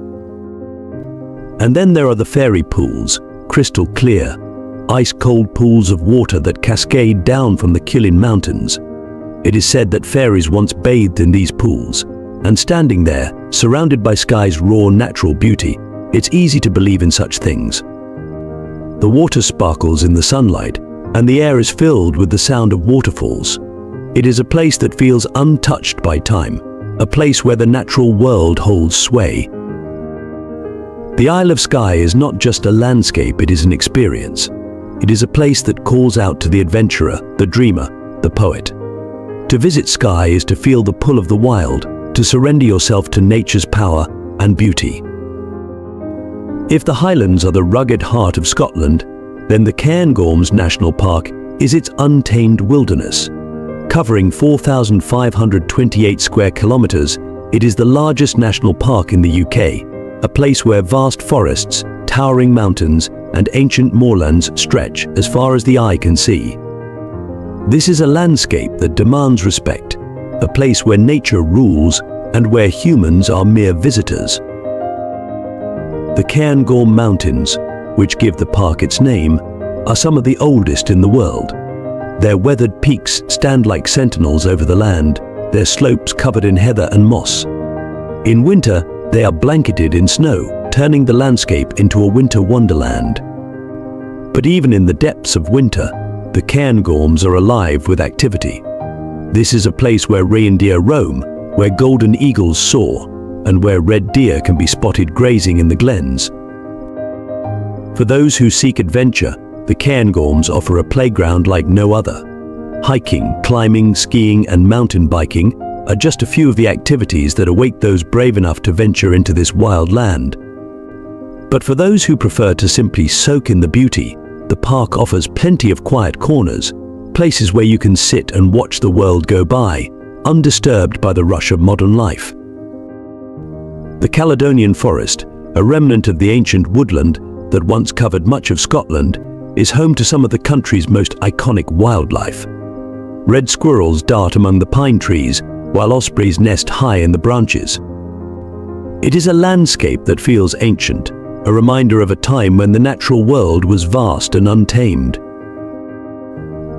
And then there are the fairy pools, crystal clear, ice-cold pools of water that cascade down from the Killin Mountains. It is said that fairies once bathed in these pools, and standing there, surrounded by Skye's raw natural beauty, it's easy to believe in such things. The water sparkles in the sunlight, and the air is filled with the sound of waterfalls. It is a place that feels untouched by time, a place where the natural world holds sway. The Isle of Skye is not just a landscape, it is an experience. It is a place that calls out to the adventurer, the dreamer, the poet. To visit Skye is to feel the pull of the wild, to surrender yourself to nature's power and beauty. If the Highlands are the rugged heart of Scotland, then the Cairngorms National Park is its untamed wilderness. Covering 4,528 square kilometers, it is the largest national park in the UK, a place where vast forests, towering mountains, and ancient moorlands stretch as far as the eye can see. This is a landscape that demands respect, a place where nature rules and where humans are mere visitors. The Cairngorm Mountains, which give the park its name, are some of the oldest in the world. Their weathered peaks stand like sentinels over the land, their slopes covered in heather and moss. In winter, they are blanketed in snow, turning the landscape into a winter wonderland. But even in the depths of winter, the Cairngorms are alive with activity. This is a place where reindeer roam, where golden eagles soar, and where red deer can be spotted grazing in the glens. For those who seek adventure, the Cairngorms offer a playground like no other. Hiking, climbing, skiing, and mountain biking are just a few of the activities that await those brave enough to venture into this wild land. But for those who prefer to simply soak in the beauty, the park offers plenty of quiet corners, places where you can sit and watch the world go by, undisturbed by the rush of modern life. The Caledonian Forest, a remnant of the ancient woodland, that once covered much of Scotland, is home to some of the country's most iconic wildlife. Red squirrels dart among the pine trees, while ospreys nest high in the branches. It is a landscape that feels ancient, a reminder of a time when the natural world was vast and untamed.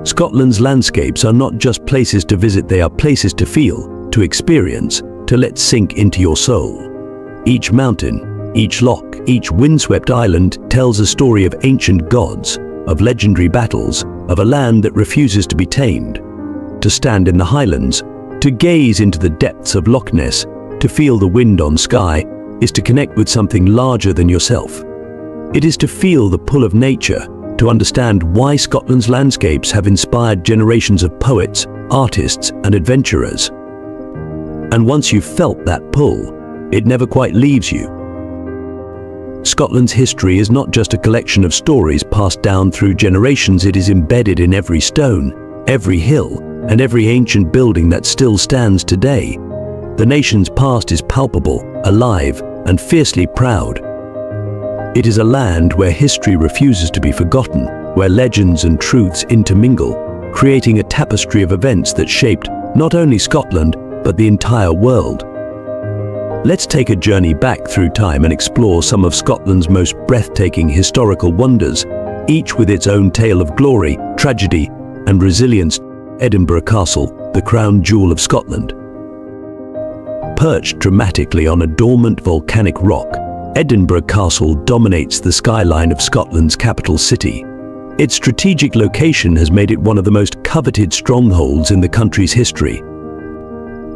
Scotland's landscapes are not just places to visit, they are places to feel, to experience, to let sink into your soul. Each mountain, each loch, each windswept island tells a story of ancient gods, of legendary battles, of a land that refuses to be tamed. To stand in the Highlands, to gaze into the depths of Loch Ness, to feel the wind on Skye, is to connect with something larger than yourself. It is to feel the pull of nature, to understand why Scotland's landscapes have inspired generations of poets, artists, and adventurers. And once you've felt that pull, it never quite leaves you. Scotland's history is not just a collection of stories passed down through generations, it is embedded in every stone, every hill, and every ancient building that still stands today. The nation's past is palpable, alive, and fiercely proud. It is a land where history refuses to be forgotten, where legends and truths intermingle, creating a tapestry of events that shaped not only Scotland, but the entire world. Let's take a journey back through time and explore some of Scotland's most breathtaking historical wonders, each with its own tale of glory, tragedy, and resilience. Edinburgh Castle, the crown jewel of Scotland. Perched dramatically on a dormant volcanic rock, Edinburgh Castle dominates the skyline of Scotland's capital city. Its strategic location has made it one of the most coveted strongholds in the country's history.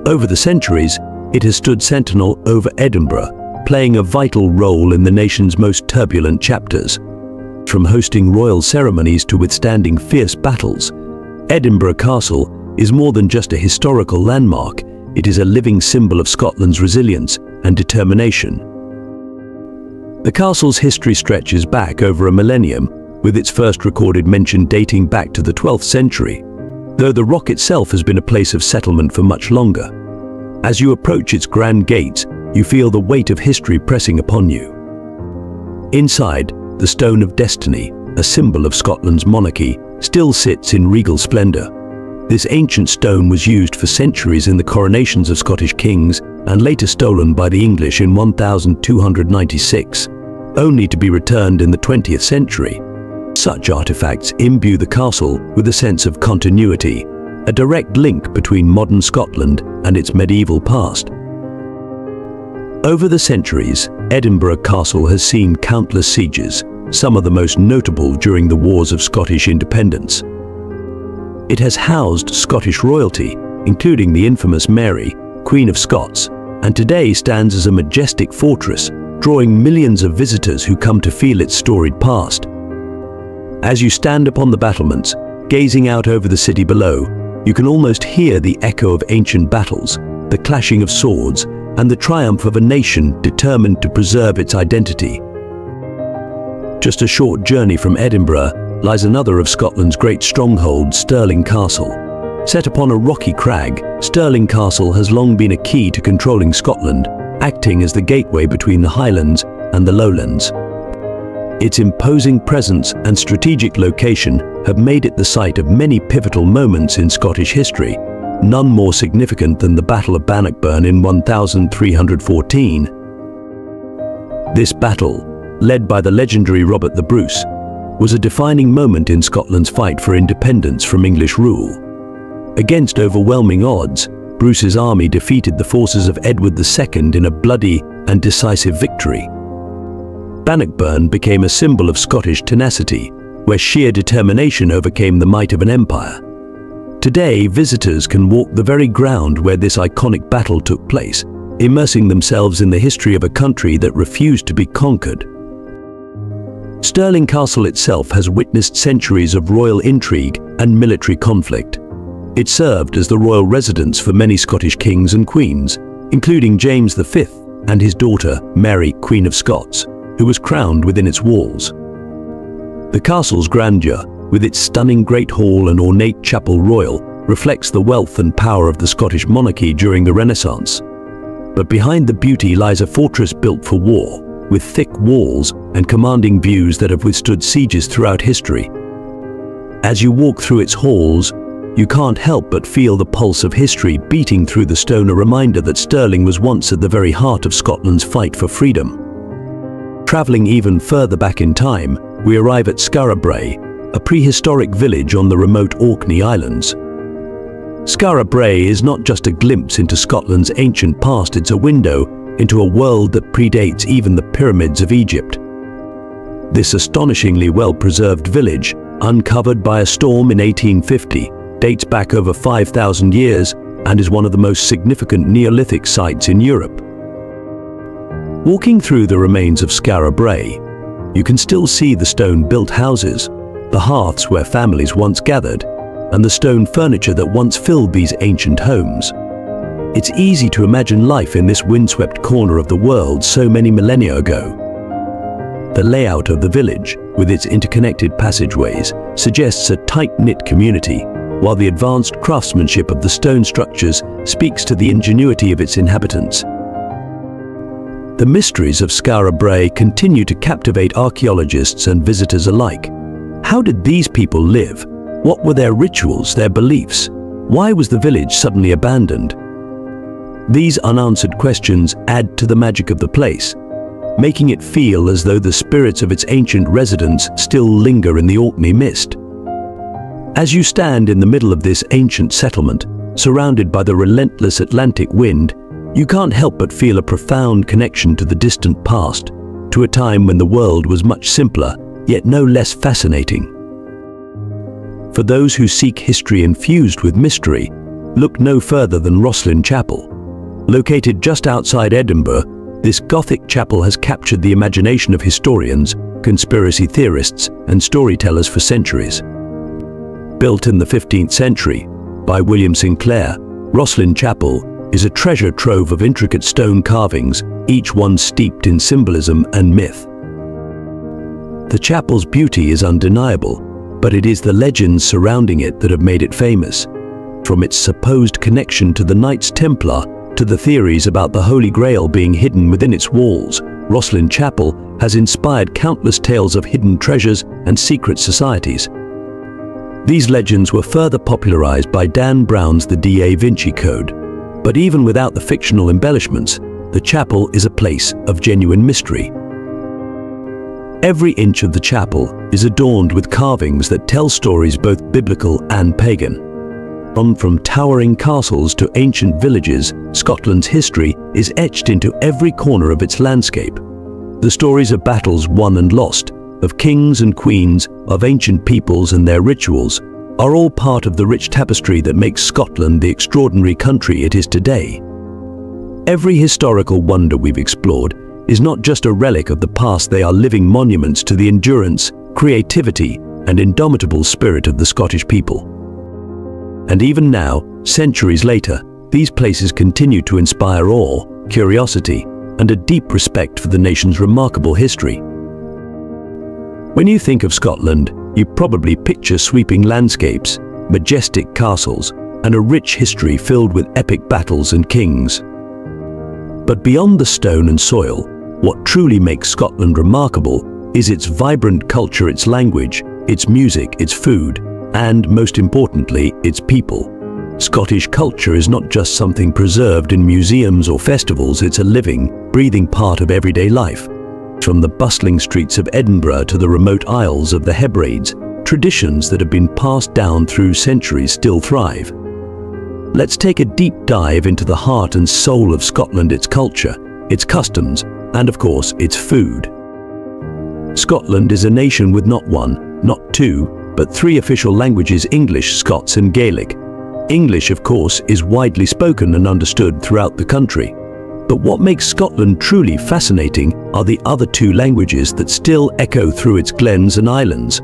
Over the centuries, it has stood sentinel over Edinburgh, playing a vital role in the nation's most turbulent chapters. From hosting royal ceremonies to withstanding fierce battles, Edinburgh Castle is more than just a historical landmark, it is a living symbol of Scotland's resilience and determination. The castle's history stretches back over a millennium, with its first recorded mention dating back to the 12th century, though the rock itself has been a place of settlement for much longer. As you approach its grand gates, you feel the weight of history pressing upon you. Inside, the Stone of Destiny, a symbol of Scotland's monarchy, still sits in regal splendour. This ancient stone was used for centuries in the coronations of Scottish kings and later stolen by the English in 1296, only to be returned in the 20th century. Such artifacts imbue the castle with a sense of continuity, a direct link between modern Scotland and its medieval past. Over the centuries, Edinburgh Castle has seen countless sieges, some of the most notable during the Wars of Scottish Independence. It has housed Scottish royalty, including the infamous Mary, Queen of Scots, and today stands as a majestic fortress, drawing millions of visitors who come to feel its storied past. As you stand upon the battlements, gazing out over the city below, you can almost hear the echo of ancient battles, the clashing of swords, and the triumph of a nation determined to preserve its identity. Just a short journey from Edinburgh lies another of Scotland's great strongholds, Stirling Castle. Set upon a rocky crag, Stirling Castle has long been a key to controlling Scotland, acting as the gateway between the Highlands and the Lowlands. Its imposing presence and strategic location have made it the site of many pivotal moments in Scottish history, none more significant than the Battle of Bannockburn in 1314. This battle, led by the legendary Robert the Bruce, was a defining moment in Scotland's fight for independence from English rule. Against overwhelming odds, Bruce's army defeated the forces of Edward II in a bloody and decisive victory. Bannockburn became a symbol of Scottish tenacity, where sheer determination overcame the might of an empire. Today, visitors can walk the very ground where this iconic battle took place, immersing themselves in the history of a country that refused to be conquered. Stirling Castle itself has witnessed centuries of royal intrigue and military conflict. It served as the royal residence for many Scottish kings and queens, including James V and his daughter Mary, Queen of Scots, who was crowned within its walls. The castle's grandeur, with its stunning Great Hall and ornate chapel royal, reflects the wealth and power of the Scottish monarchy during the Renaissance. But behind the beauty lies a fortress built for war, with thick walls and commanding views that have withstood sieges throughout history. As you walk through its halls, you can't help but feel the pulse of history beating through the stone, a reminder that Stirling was once at the very heart of Scotland's fight for freedom. Travelling even further back in time, we arrive at Scarab, a prehistoric village on the remote Orkney Islands. Scarab is not just a glimpse into Scotland's ancient past, it's a window into a world that predates even the pyramids of Egypt. This astonishingly well-preserved village, uncovered by a storm in 1850, dates back over 5,000 years and is one of the most significant Neolithic sites in Europe. Walking through the remains of Scarab, you can still see the stone-built houses, the hearths where families once gathered, and the stone furniture that once filled these ancient homes. It's easy to imagine life in this windswept corner of the world so many millennia ago. The layout of the village, with its interconnected passageways, suggests a tight-knit community, while the advanced craftsmanship of the stone structures speaks to the ingenuity of its inhabitants. The mysteries of Scarab continue to captivate archaeologists and visitors alike. How did these people live? What were their rituals, their beliefs? Why was the village suddenly abandoned? These unanswered questions add to the magic of the place, making it feel as though the spirits of its ancient residents still linger in the Orkney mist. As you stand in the middle of this ancient settlement, surrounded by the relentless Atlantic wind, you can't help but feel a profound connection to the distant past, to a time when the world was much simpler, yet no less fascinating. For those who seek history infused with mystery, look no further than Roslin Chapel. Located just outside Edinburgh, this Gothic chapel has captured the imagination of historians, conspiracy theorists, and storytellers for centuries. Built in the 15th century by William Sinclair, Roslin Chapel is a treasure trove of intricate stone carvings, each one steeped in symbolism and myth. The chapel's beauty is undeniable, but it is the legends surrounding it that have made it famous. From its supposed connection to the Knights Templar to the theories about the Holy Grail being hidden within its walls, Roslin Chapel has inspired countless tales of hidden treasures and secret societies. These legends were further popularized by Dan Brown's The Da Vinci Code. But even without the fictional embellishments, the chapel is a place of genuine mystery. Every inch of the chapel is adorned with carvings that tell stories both biblical and pagan. From towering castles to ancient villages, Scotland's history is etched into every corner of its landscape. The stories of battles won and lost, of kings and queens, of ancient peoples and their rituals, are all part of the rich tapestry that makes Scotland the extraordinary country it is today. Every historical wonder we've explored is not just a relic of the past, they are living monuments to the endurance, creativity, and indomitable spirit of the Scottish people. And even now, centuries later, these places continue to inspire awe, curiosity, and a deep respect for the nation's remarkable history. When you think of Scotland, you probably picture sweeping landscapes, majestic castles, and a rich history filled with epic battles and kings. But beyond the stone and soil, what truly makes Scotland remarkable is its vibrant culture, its language, its music, its food, and, most importantly, its people. Scottish culture is not just something preserved in museums or festivals, it's a living, breathing part of everyday life. From the bustling streets of Edinburgh to the remote isles of the Hebrides, traditions that have been passed down through centuries still thrive. Let's take a deep dive into the heart and soul of Scotland, its culture, its customs, and of course, its food. Scotland is a nation with not one, not two, but three official languages: English, Scots, and Gaelic. English, of course, is widely spoken and understood throughout the country. But what makes Scotland truly fascinating are the other two languages that still echo through its glens and islands.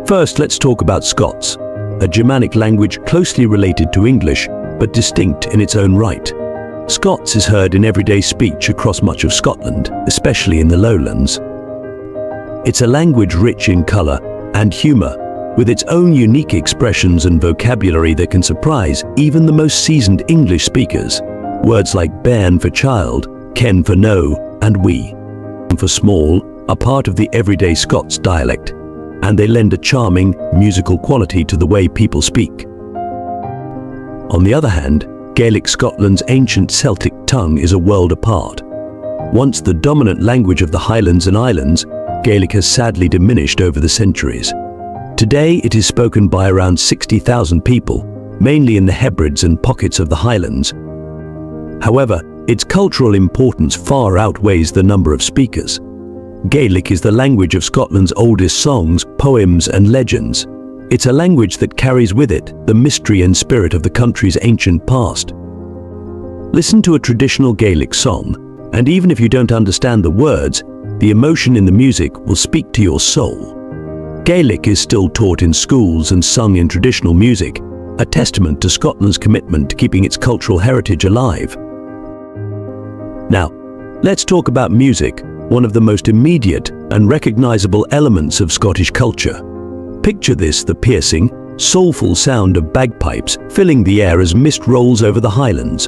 First, let's talk about Scots, a Germanic language closely related to English, but distinct in its own right. Scots is heard in everyday speech across much of Scotland, especially in the lowlands. It's a language rich in colour and humour, with its own unique expressions and vocabulary that can surprise even the most seasoned English speakers. Words like bairn for child, ken for no, and we for small, are part of the everyday Scots dialect, and they lend a charming, musical quality to the way people speak. On the other hand, Gaelic Scotland's ancient Celtic tongue is a world apart. Once the dominant language of the Highlands and Islands, Gaelic has sadly diminished over the centuries. Today it is spoken by around 60,000 people, mainly in the Hebrides and pockets of the Highlands. However, its cultural importance far outweighs the number of speakers. Gaelic is the language of Scotland's oldest songs, poems and legends. It's a language that carries with it the mystery and spirit of the country's ancient past. Listen to a traditional Gaelic song, and even if you don't understand the words, the emotion in the music will speak to your soul. Gaelic is still taught in schools and sung in traditional music, a testament to Scotland's commitment to keeping its cultural heritage alive. Now, let's talk about music, one of the most immediate and recognizable elements of Scottish culture. Picture this, the piercing, soulful sound of bagpipes filling the air as mist rolls over the Highlands.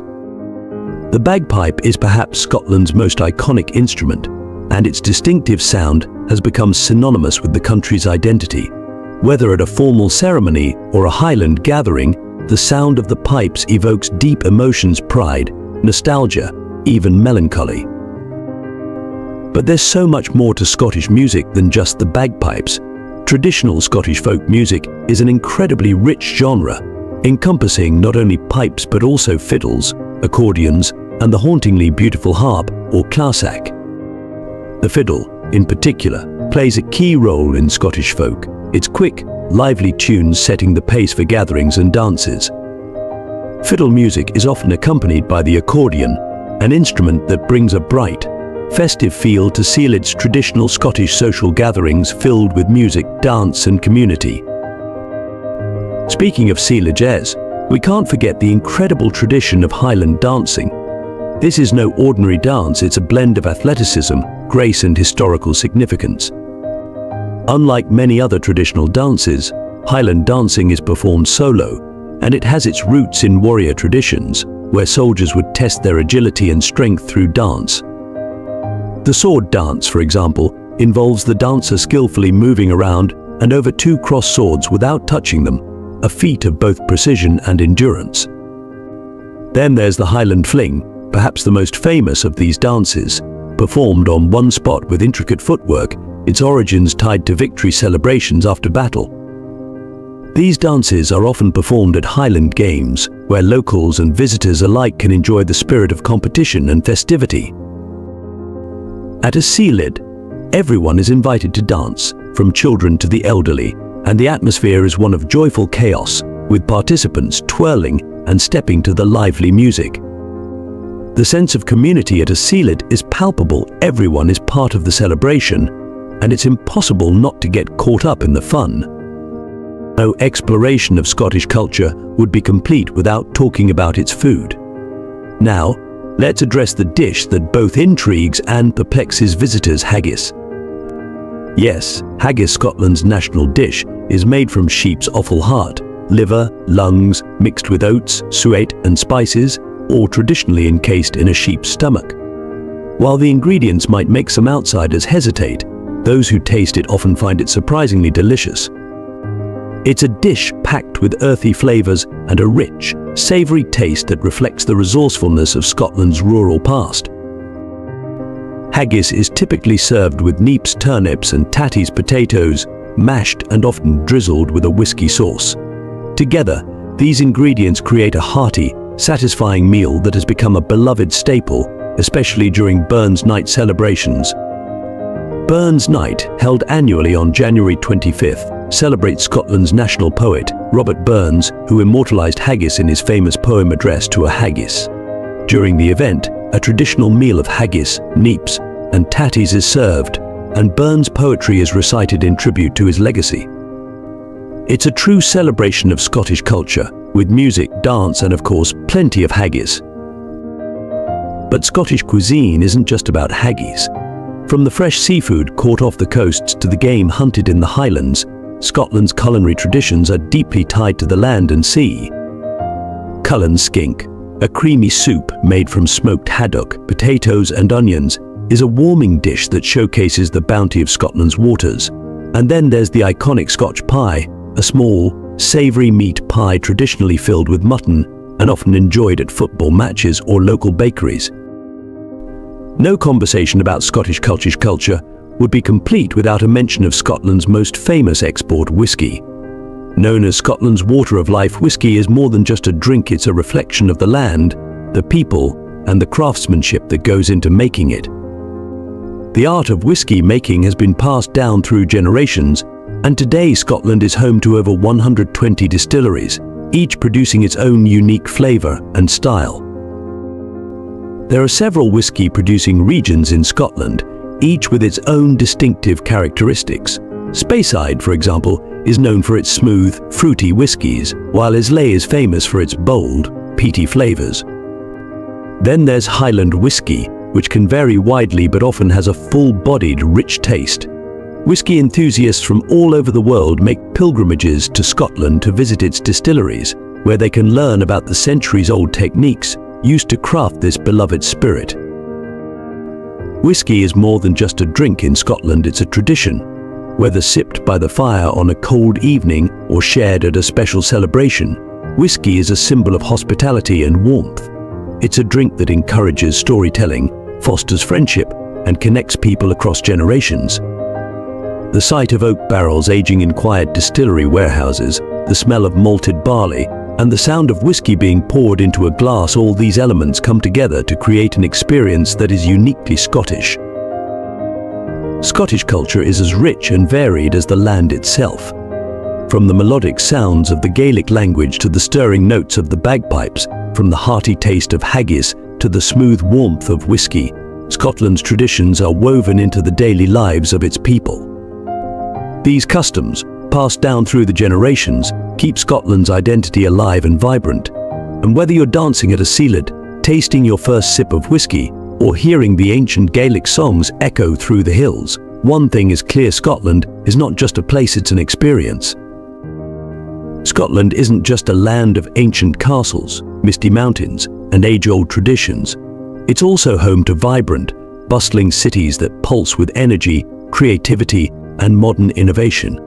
The bagpipe is perhaps Scotland's most iconic instrument, and its distinctive sound has become synonymous with the country's identity. Whether at a formal ceremony or a Highland gathering, the sound of the pipes evokes deep emotions, pride, nostalgia, even melancholy. But there's so much more to Scottish music than just the bagpipes. Traditional Scottish folk music is an incredibly rich genre, encompassing not only pipes but also fiddles, accordions, and the hauntingly beautiful harp or clarsach. The fiddle, in particular, plays a key role in Scottish folk, its quick, lively tunes setting the pace for gatherings and dances. Fiddle music is often accompanied by the accordion, an instrument that brings a bright, festive feel to Sealed's traditional Scottish social gatherings filled with music, dance and community. Speaking of Sealed's, we can't forget the incredible tradition of Highland dancing. This is no ordinary dance, it's a blend of athleticism, grace and historical significance. Unlike many other traditional dances, Highland dancing is performed solo, and it has its roots in warrior traditions, where soldiers would test their agility and strength through dance. The sword dance, for example, involves the dancer skillfully moving around and over two crossed swords without touching them, a feat of both precision and endurance. Then there's the Highland Fling, perhaps the most famous of these dances, performed on one spot with intricate footwork, its origins tied to victory celebrations after battle. These dances are often performed at Highland Games, where locals and visitors alike can enjoy the spirit of competition and festivity. At a Sealed, everyone is invited to dance, from children to the elderly, and the atmosphere is one of joyful chaos, with participants twirling and stepping to the lively music. The sense of community at a Sealed is palpable, everyone is part of the celebration, and it's impossible not to get caught up in the fun. No exploration of Scottish culture would be complete without talking about its food. Now, let's address the dish that both intrigues and perplexes visitors: haggis. Yes, haggis, Scotland's national dish, is made from sheep's offal heart, liver, lungs, mixed with oats, suet and spices, or traditionally encased in a sheep's stomach. While the ingredients might make some outsiders hesitate, those who taste it often find it surprisingly delicious. It's a dish packed with earthy flavors and a rich, savory taste that reflects the resourcefulness of Scotland's rural past. Haggis is typically served with neeps, turnips and tatties potatoes, mashed and often drizzled with a whiskey sauce. Together, these ingredients create a hearty, satisfying meal that has become a beloved staple, especially during Burns Night celebrations. Burns Night, held annually on January 25th, celebrates Scotland's national poet, Robert Burns, who immortalised haggis in his famous poem addressed to a haggis. During the event, a traditional meal of haggis, neeps, and tatties is served, and Burns' poetry is recited in tribute to his legacy. It's a true celebration of Scottish culture, with music, dance, and of course, plenty of haggis. But Scottish cuisine isn't just about haggis. From the fresh seafood caught off the coasts to the game hunted in the Highlands, Scotland's culinary traditions are deeply tied to the land and sea. Cullen skink, a creamy soup made from smoked haddock, potatoes and onions, is a warming dish that showcases the bounty of Scotland's waters. And then there's the iconic Scotch pie, a small, savoury meat pie traditionally filled with mutton and often enjoyed at football matches or local bakeries. No conversation about Scottish culture would be complete without a mention of Scotland's most famous export whisky. Known as Scotland's water of life, whisky is more than just a drink. It's a reflection of the land, the people, and the craftsmanship that goes into making it. The art of whisky making has been passed down through generations, and today Scotland is home to over 120 distilleries, each producing its own unique flavour and style. There are several whisky-producing regions in Scotland, each with its own distinctive characteristics. Speyside, for example, is known for its smooth, fruity whiskies, while Islay is famous for its bold, peaty flavours. Then there's Highland whisky, which can vary widely but often has a full-bodied, rich taste. Whisky enthusiasts from all over the world make pilgrimages to Scotland to visit its distilleries, where they can learn about the centuries-old techniques used to craft this beloved spirit. Whisky is more than just a drink in Scotland, it's a tradition. Whether sipped by the fire on a cold evening or shared at a special celebration, whisky is a symbol of hospitality and warmth. It's a drink that encourages storytelling, fosters friendship, and connects people across generations. The sight of oak barrels aging in quiet distillery warehouses, the smell of malted barley, and the sound of whisky being poured into a glass, all these elements come together to create an experience that is uniquely Scottish. Scottish culture is as rich and varied as the land itself. From the melodic sounds of the Gaelic language to the stirring notes of the bagpipes, from the hearty taste of haggis to the smooth warmth of whisky, Scotland's traditions are woven into the daily lives of its people. These customs, passed down through the generations, keep Scotland's identity alive and vibrant. And whether you're dancing at a sealad, tasting your first sip of whisky, or hearing the ancient Gaelic songs echo through the hills, one thing is clear: Scotland is not just a place, it's an experience. Scotland isn't just a land of ancient castles, misty mountains, and age-old traditions. It's also home to vibrant, bustling cities that pulse with energy, creativity, and modern innovation.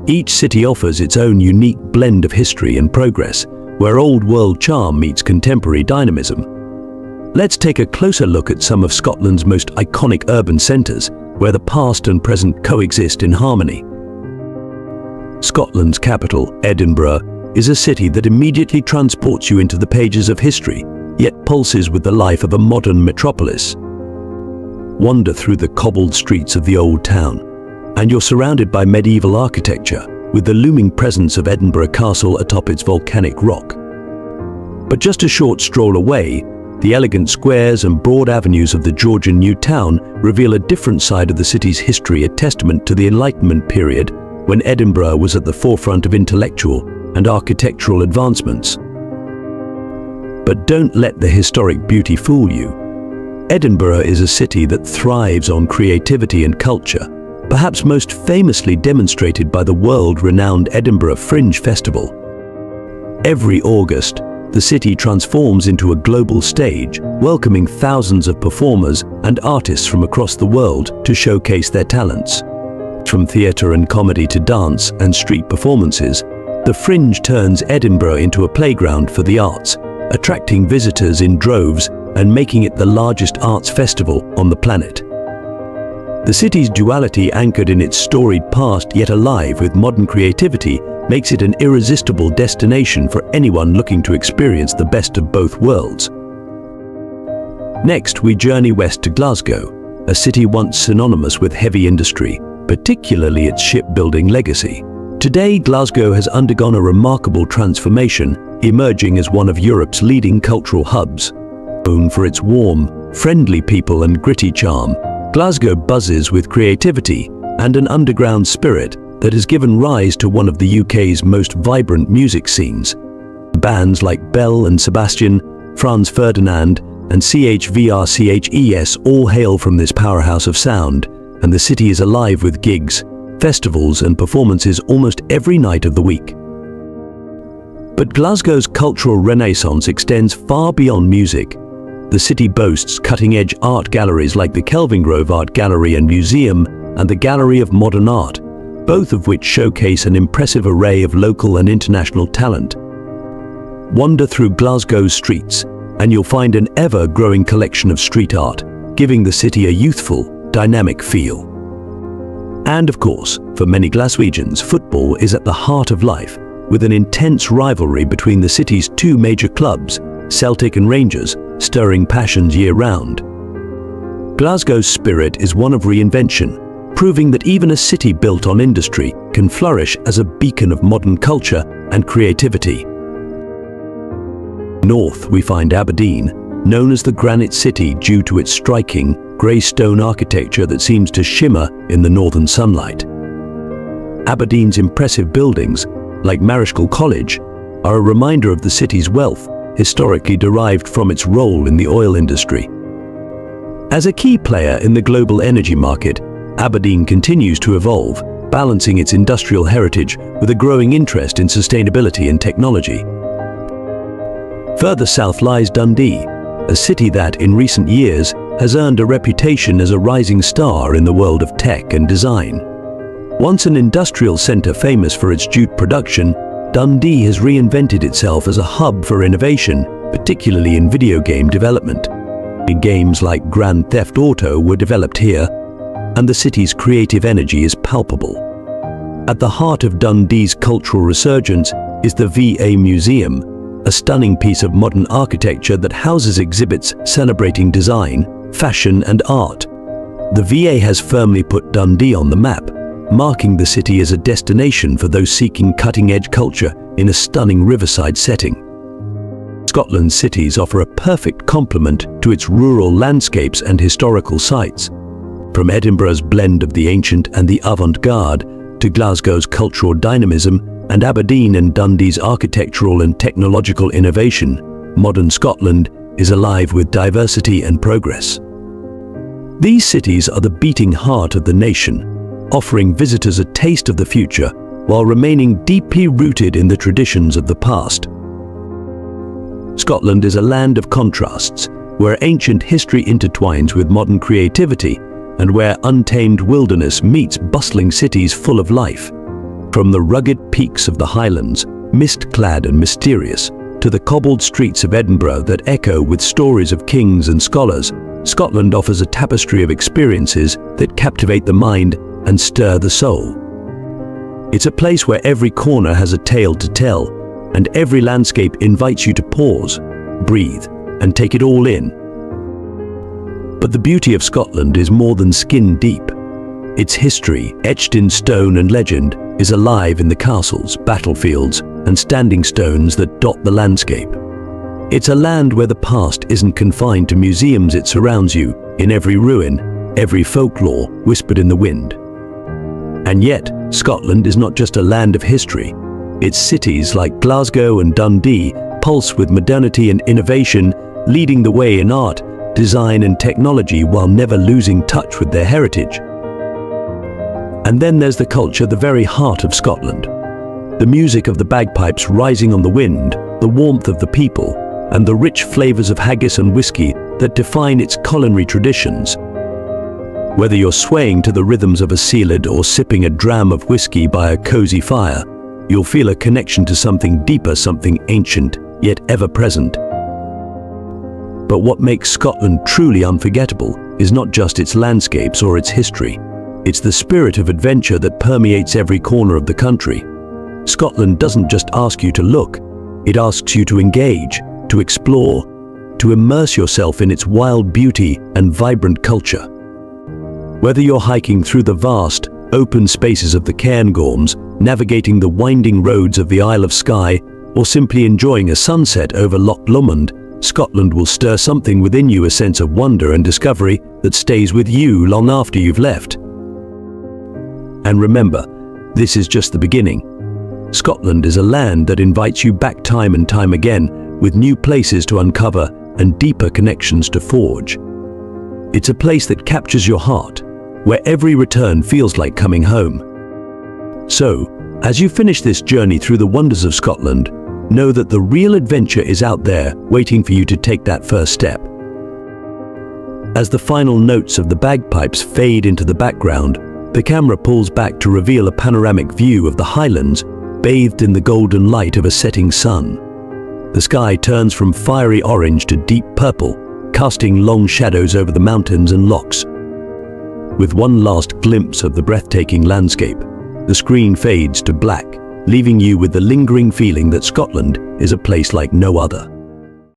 Each city offers its own unique blend of history and progress, where old-world charm meets contemporary dynamism. Let's take a closer look at some of Scotland's most iconic urban centres, where the past and present coexist in harmony. Scotland's capital, Edinburgh, is a city that immediately transports you into the pages of history, yet pulses with the life of a modern metropolis. Wander through the cobbled streets of the old town, and you're surrounded by medieval architecture, with the looming presence of Edinburgh Castle atop its volcanic rock. But just a short stroll away, the elegant squares and broad avenues of the Georgian New Town reveal a different side of the city's history, a testament to the Enlightenment period, when Edinburgh was at the forefront of intellectual and architectural advancements. But don't let the historic beauty fool you. Edinburgh is a city that thrives on creativity and culture, perhaps most famously demonstrated by the world-renowned Edinburgh Fringe Festival. Every August, the city transforms into a global stage, welcoming thousands of performers and artists from across the world to showcase their talents. From theatre and comedy to dance and street performances, the Fringe turns Edinburgh into a playground for the arts, attracting visitors in droves and making it the largest arts festival on the planet. The city's duality, anchored in its storied past yet alive with modern creativity, makes it an irresistible destination for anyone looking to experience the best of both worlds. Next, we journey west to Glasgow, a city once synonymous with heavy industry, particularly its shipbuilding legacy. Today, Glasgow has undergone a remarkable transformation, emerging as one of Europe's leading cultural hubs. Known for its warm, friendly people and gritty charm, Glasgow buzzes with creativity and an underground spirit that has given rise to one of the UK's most vibrant music scenes. Bands like Belle and Sebastian, Franz Ferdinand, and CHVRCHES all hail from this powerhouse of sound, and the city is alive with gigs, festivals, and performances almost every night of the week. But Glasgow's cultural renaissance extends far beyond music. The city boasts cutting-edge art galleries like the Kelvingrove Art Gallery and Museum and the Gallery of Modern Art, both of which showcase an impressive array of local and international talent. Wander through Glasgow's streets, and you'll find an ever-growing collection of street art, giving the city a youthful, dynamic feel. And of course, for many Glaswegians, football is at the heart of life, with an intense rivalry between the city's two major clubs, Celtic and Rangers, stirring passions year-round. Glasgow's spirit is one of reinvention, proving that even a city built on industry can flourish as a beacon of modern culture and creativity. North, we find Aberdeen, known as the Granite City due to its striking, grey stone architecture that seems to shimmer in the northern sunlight. Aberdeen's impressive buildings, like Marischal College, are a reminder of the city's wealth, historically derived from its role in the oil industry. As a key player in the global energy market, Aberdeen continues to evolve, balancing its industrial heritage with a growing interest in sustainability and technology. Further south lies Dundee, a city that, in recent years, has earned a reputation as a rising star in the world of tech and design. Once an industrial centre famous for its jute production, Dundee has reinvented itself as a hub for innovation, particularly in video game development. Games like Grand Theft Auto were developed here, and the city's creative energy is palpable. At the heart of Dundee's cultural resurgence is the VA Museum, a stunning piece of modern architecture that houses exhibits celebrating design, fashion and art. The VA has firmly put Dundee on the map, marking the city as a destination for those seeking cutting-edge culture in a stunning riverside setting. Scotland's cities offer a perfect complement to its rural landscapes and historical sites. From Edinburgh's blend of the ancient and the avant-garde to Glasgow's cultural dynamism and Aberdeen and Dundee's architectural and technological innovation, modern Scotland is alive with diversity and progress. These cities are the beating heart of the nation, offering visitors a taste of the future while remaining deeply rooted in the traditions of the past. Scotland is a land of contrasts, where ancient history intertwines with modern creativity and where untamed wilderness meets bustling cities full of life. From the rugged peaks of the Highlands, mist-clad and mysterious, to the cobbled streets of Edinburgh that echo with stories of kings and scholars, Scotland offers a tapestry of experiences that captivate the mind and stir the soul. It's a place where every corner has a tale to tell, and every landscape invites you to pause, breathe, and take it all in. But the beauty of Scotland is more than skin deep. Its history, etched in stone and legend, is alive in the castles, battlefields, and standing stones that dot the landscape. It's a land where the past isn't confined to museums. It surrounds you in every ruin, every folklore whispered in the wind. And yet, Scotland is not just a land of history. Its cities like Glasgow and Dundee pulse with modernity and innovation, leading the way in art, design and technology while never losing touch with their heritage. And then there's the culture, the very heart of Scotland. The music of the bagpipes rising on the wind, the warmth of the people, and the rich flavours of haggis and whiskey that define its culinary traditions. Whether you're swaying to the rhythms of a sealed or sipping a dram of whiskey by a cosy fire, you'll feel a connection to something deeper, something ancient, yet ever-present. But what makes Scotland truly unforgettable is not just its landscapes or its history. It's the spirit of adventure that permeates every corner of the country. Scotland doesn't just ask you to look, it asks you to engage, to explore, to immerse yourself in its wild beauty and vibrant culture. Whether you're hiking through the vast, open spaces of the Cairngorms, navigating the winding roads of the Isle of Skye, or simply enjoying a sunset over Loch Lomond, Scotland will stir something within you, a sense of wonder and discovery that stays with you long after you've left. And remember, this is just the beginning. Scotland is a land that invites you back time and time again, with new places to uncover and deeper connections to forge. It's a place that captures your heart, where every return feels like coming home. So, as you finish this journey through the wonders of Scotland, know that the real adventure is out there waiting for you to take that first step. As the final notes of the bagpipes fade into the background, the camera pulls back to reveal a panoramic view of the Highlands, bathed in the golden light of a setting sun. The sky turns from fiery orange to deep purple, casting long shadows over the mountains and lochs. With one last glimpse of the breathtaking landscape, the screen fades to black, leaving you with the lingering feeling that Scotland is a place like no other.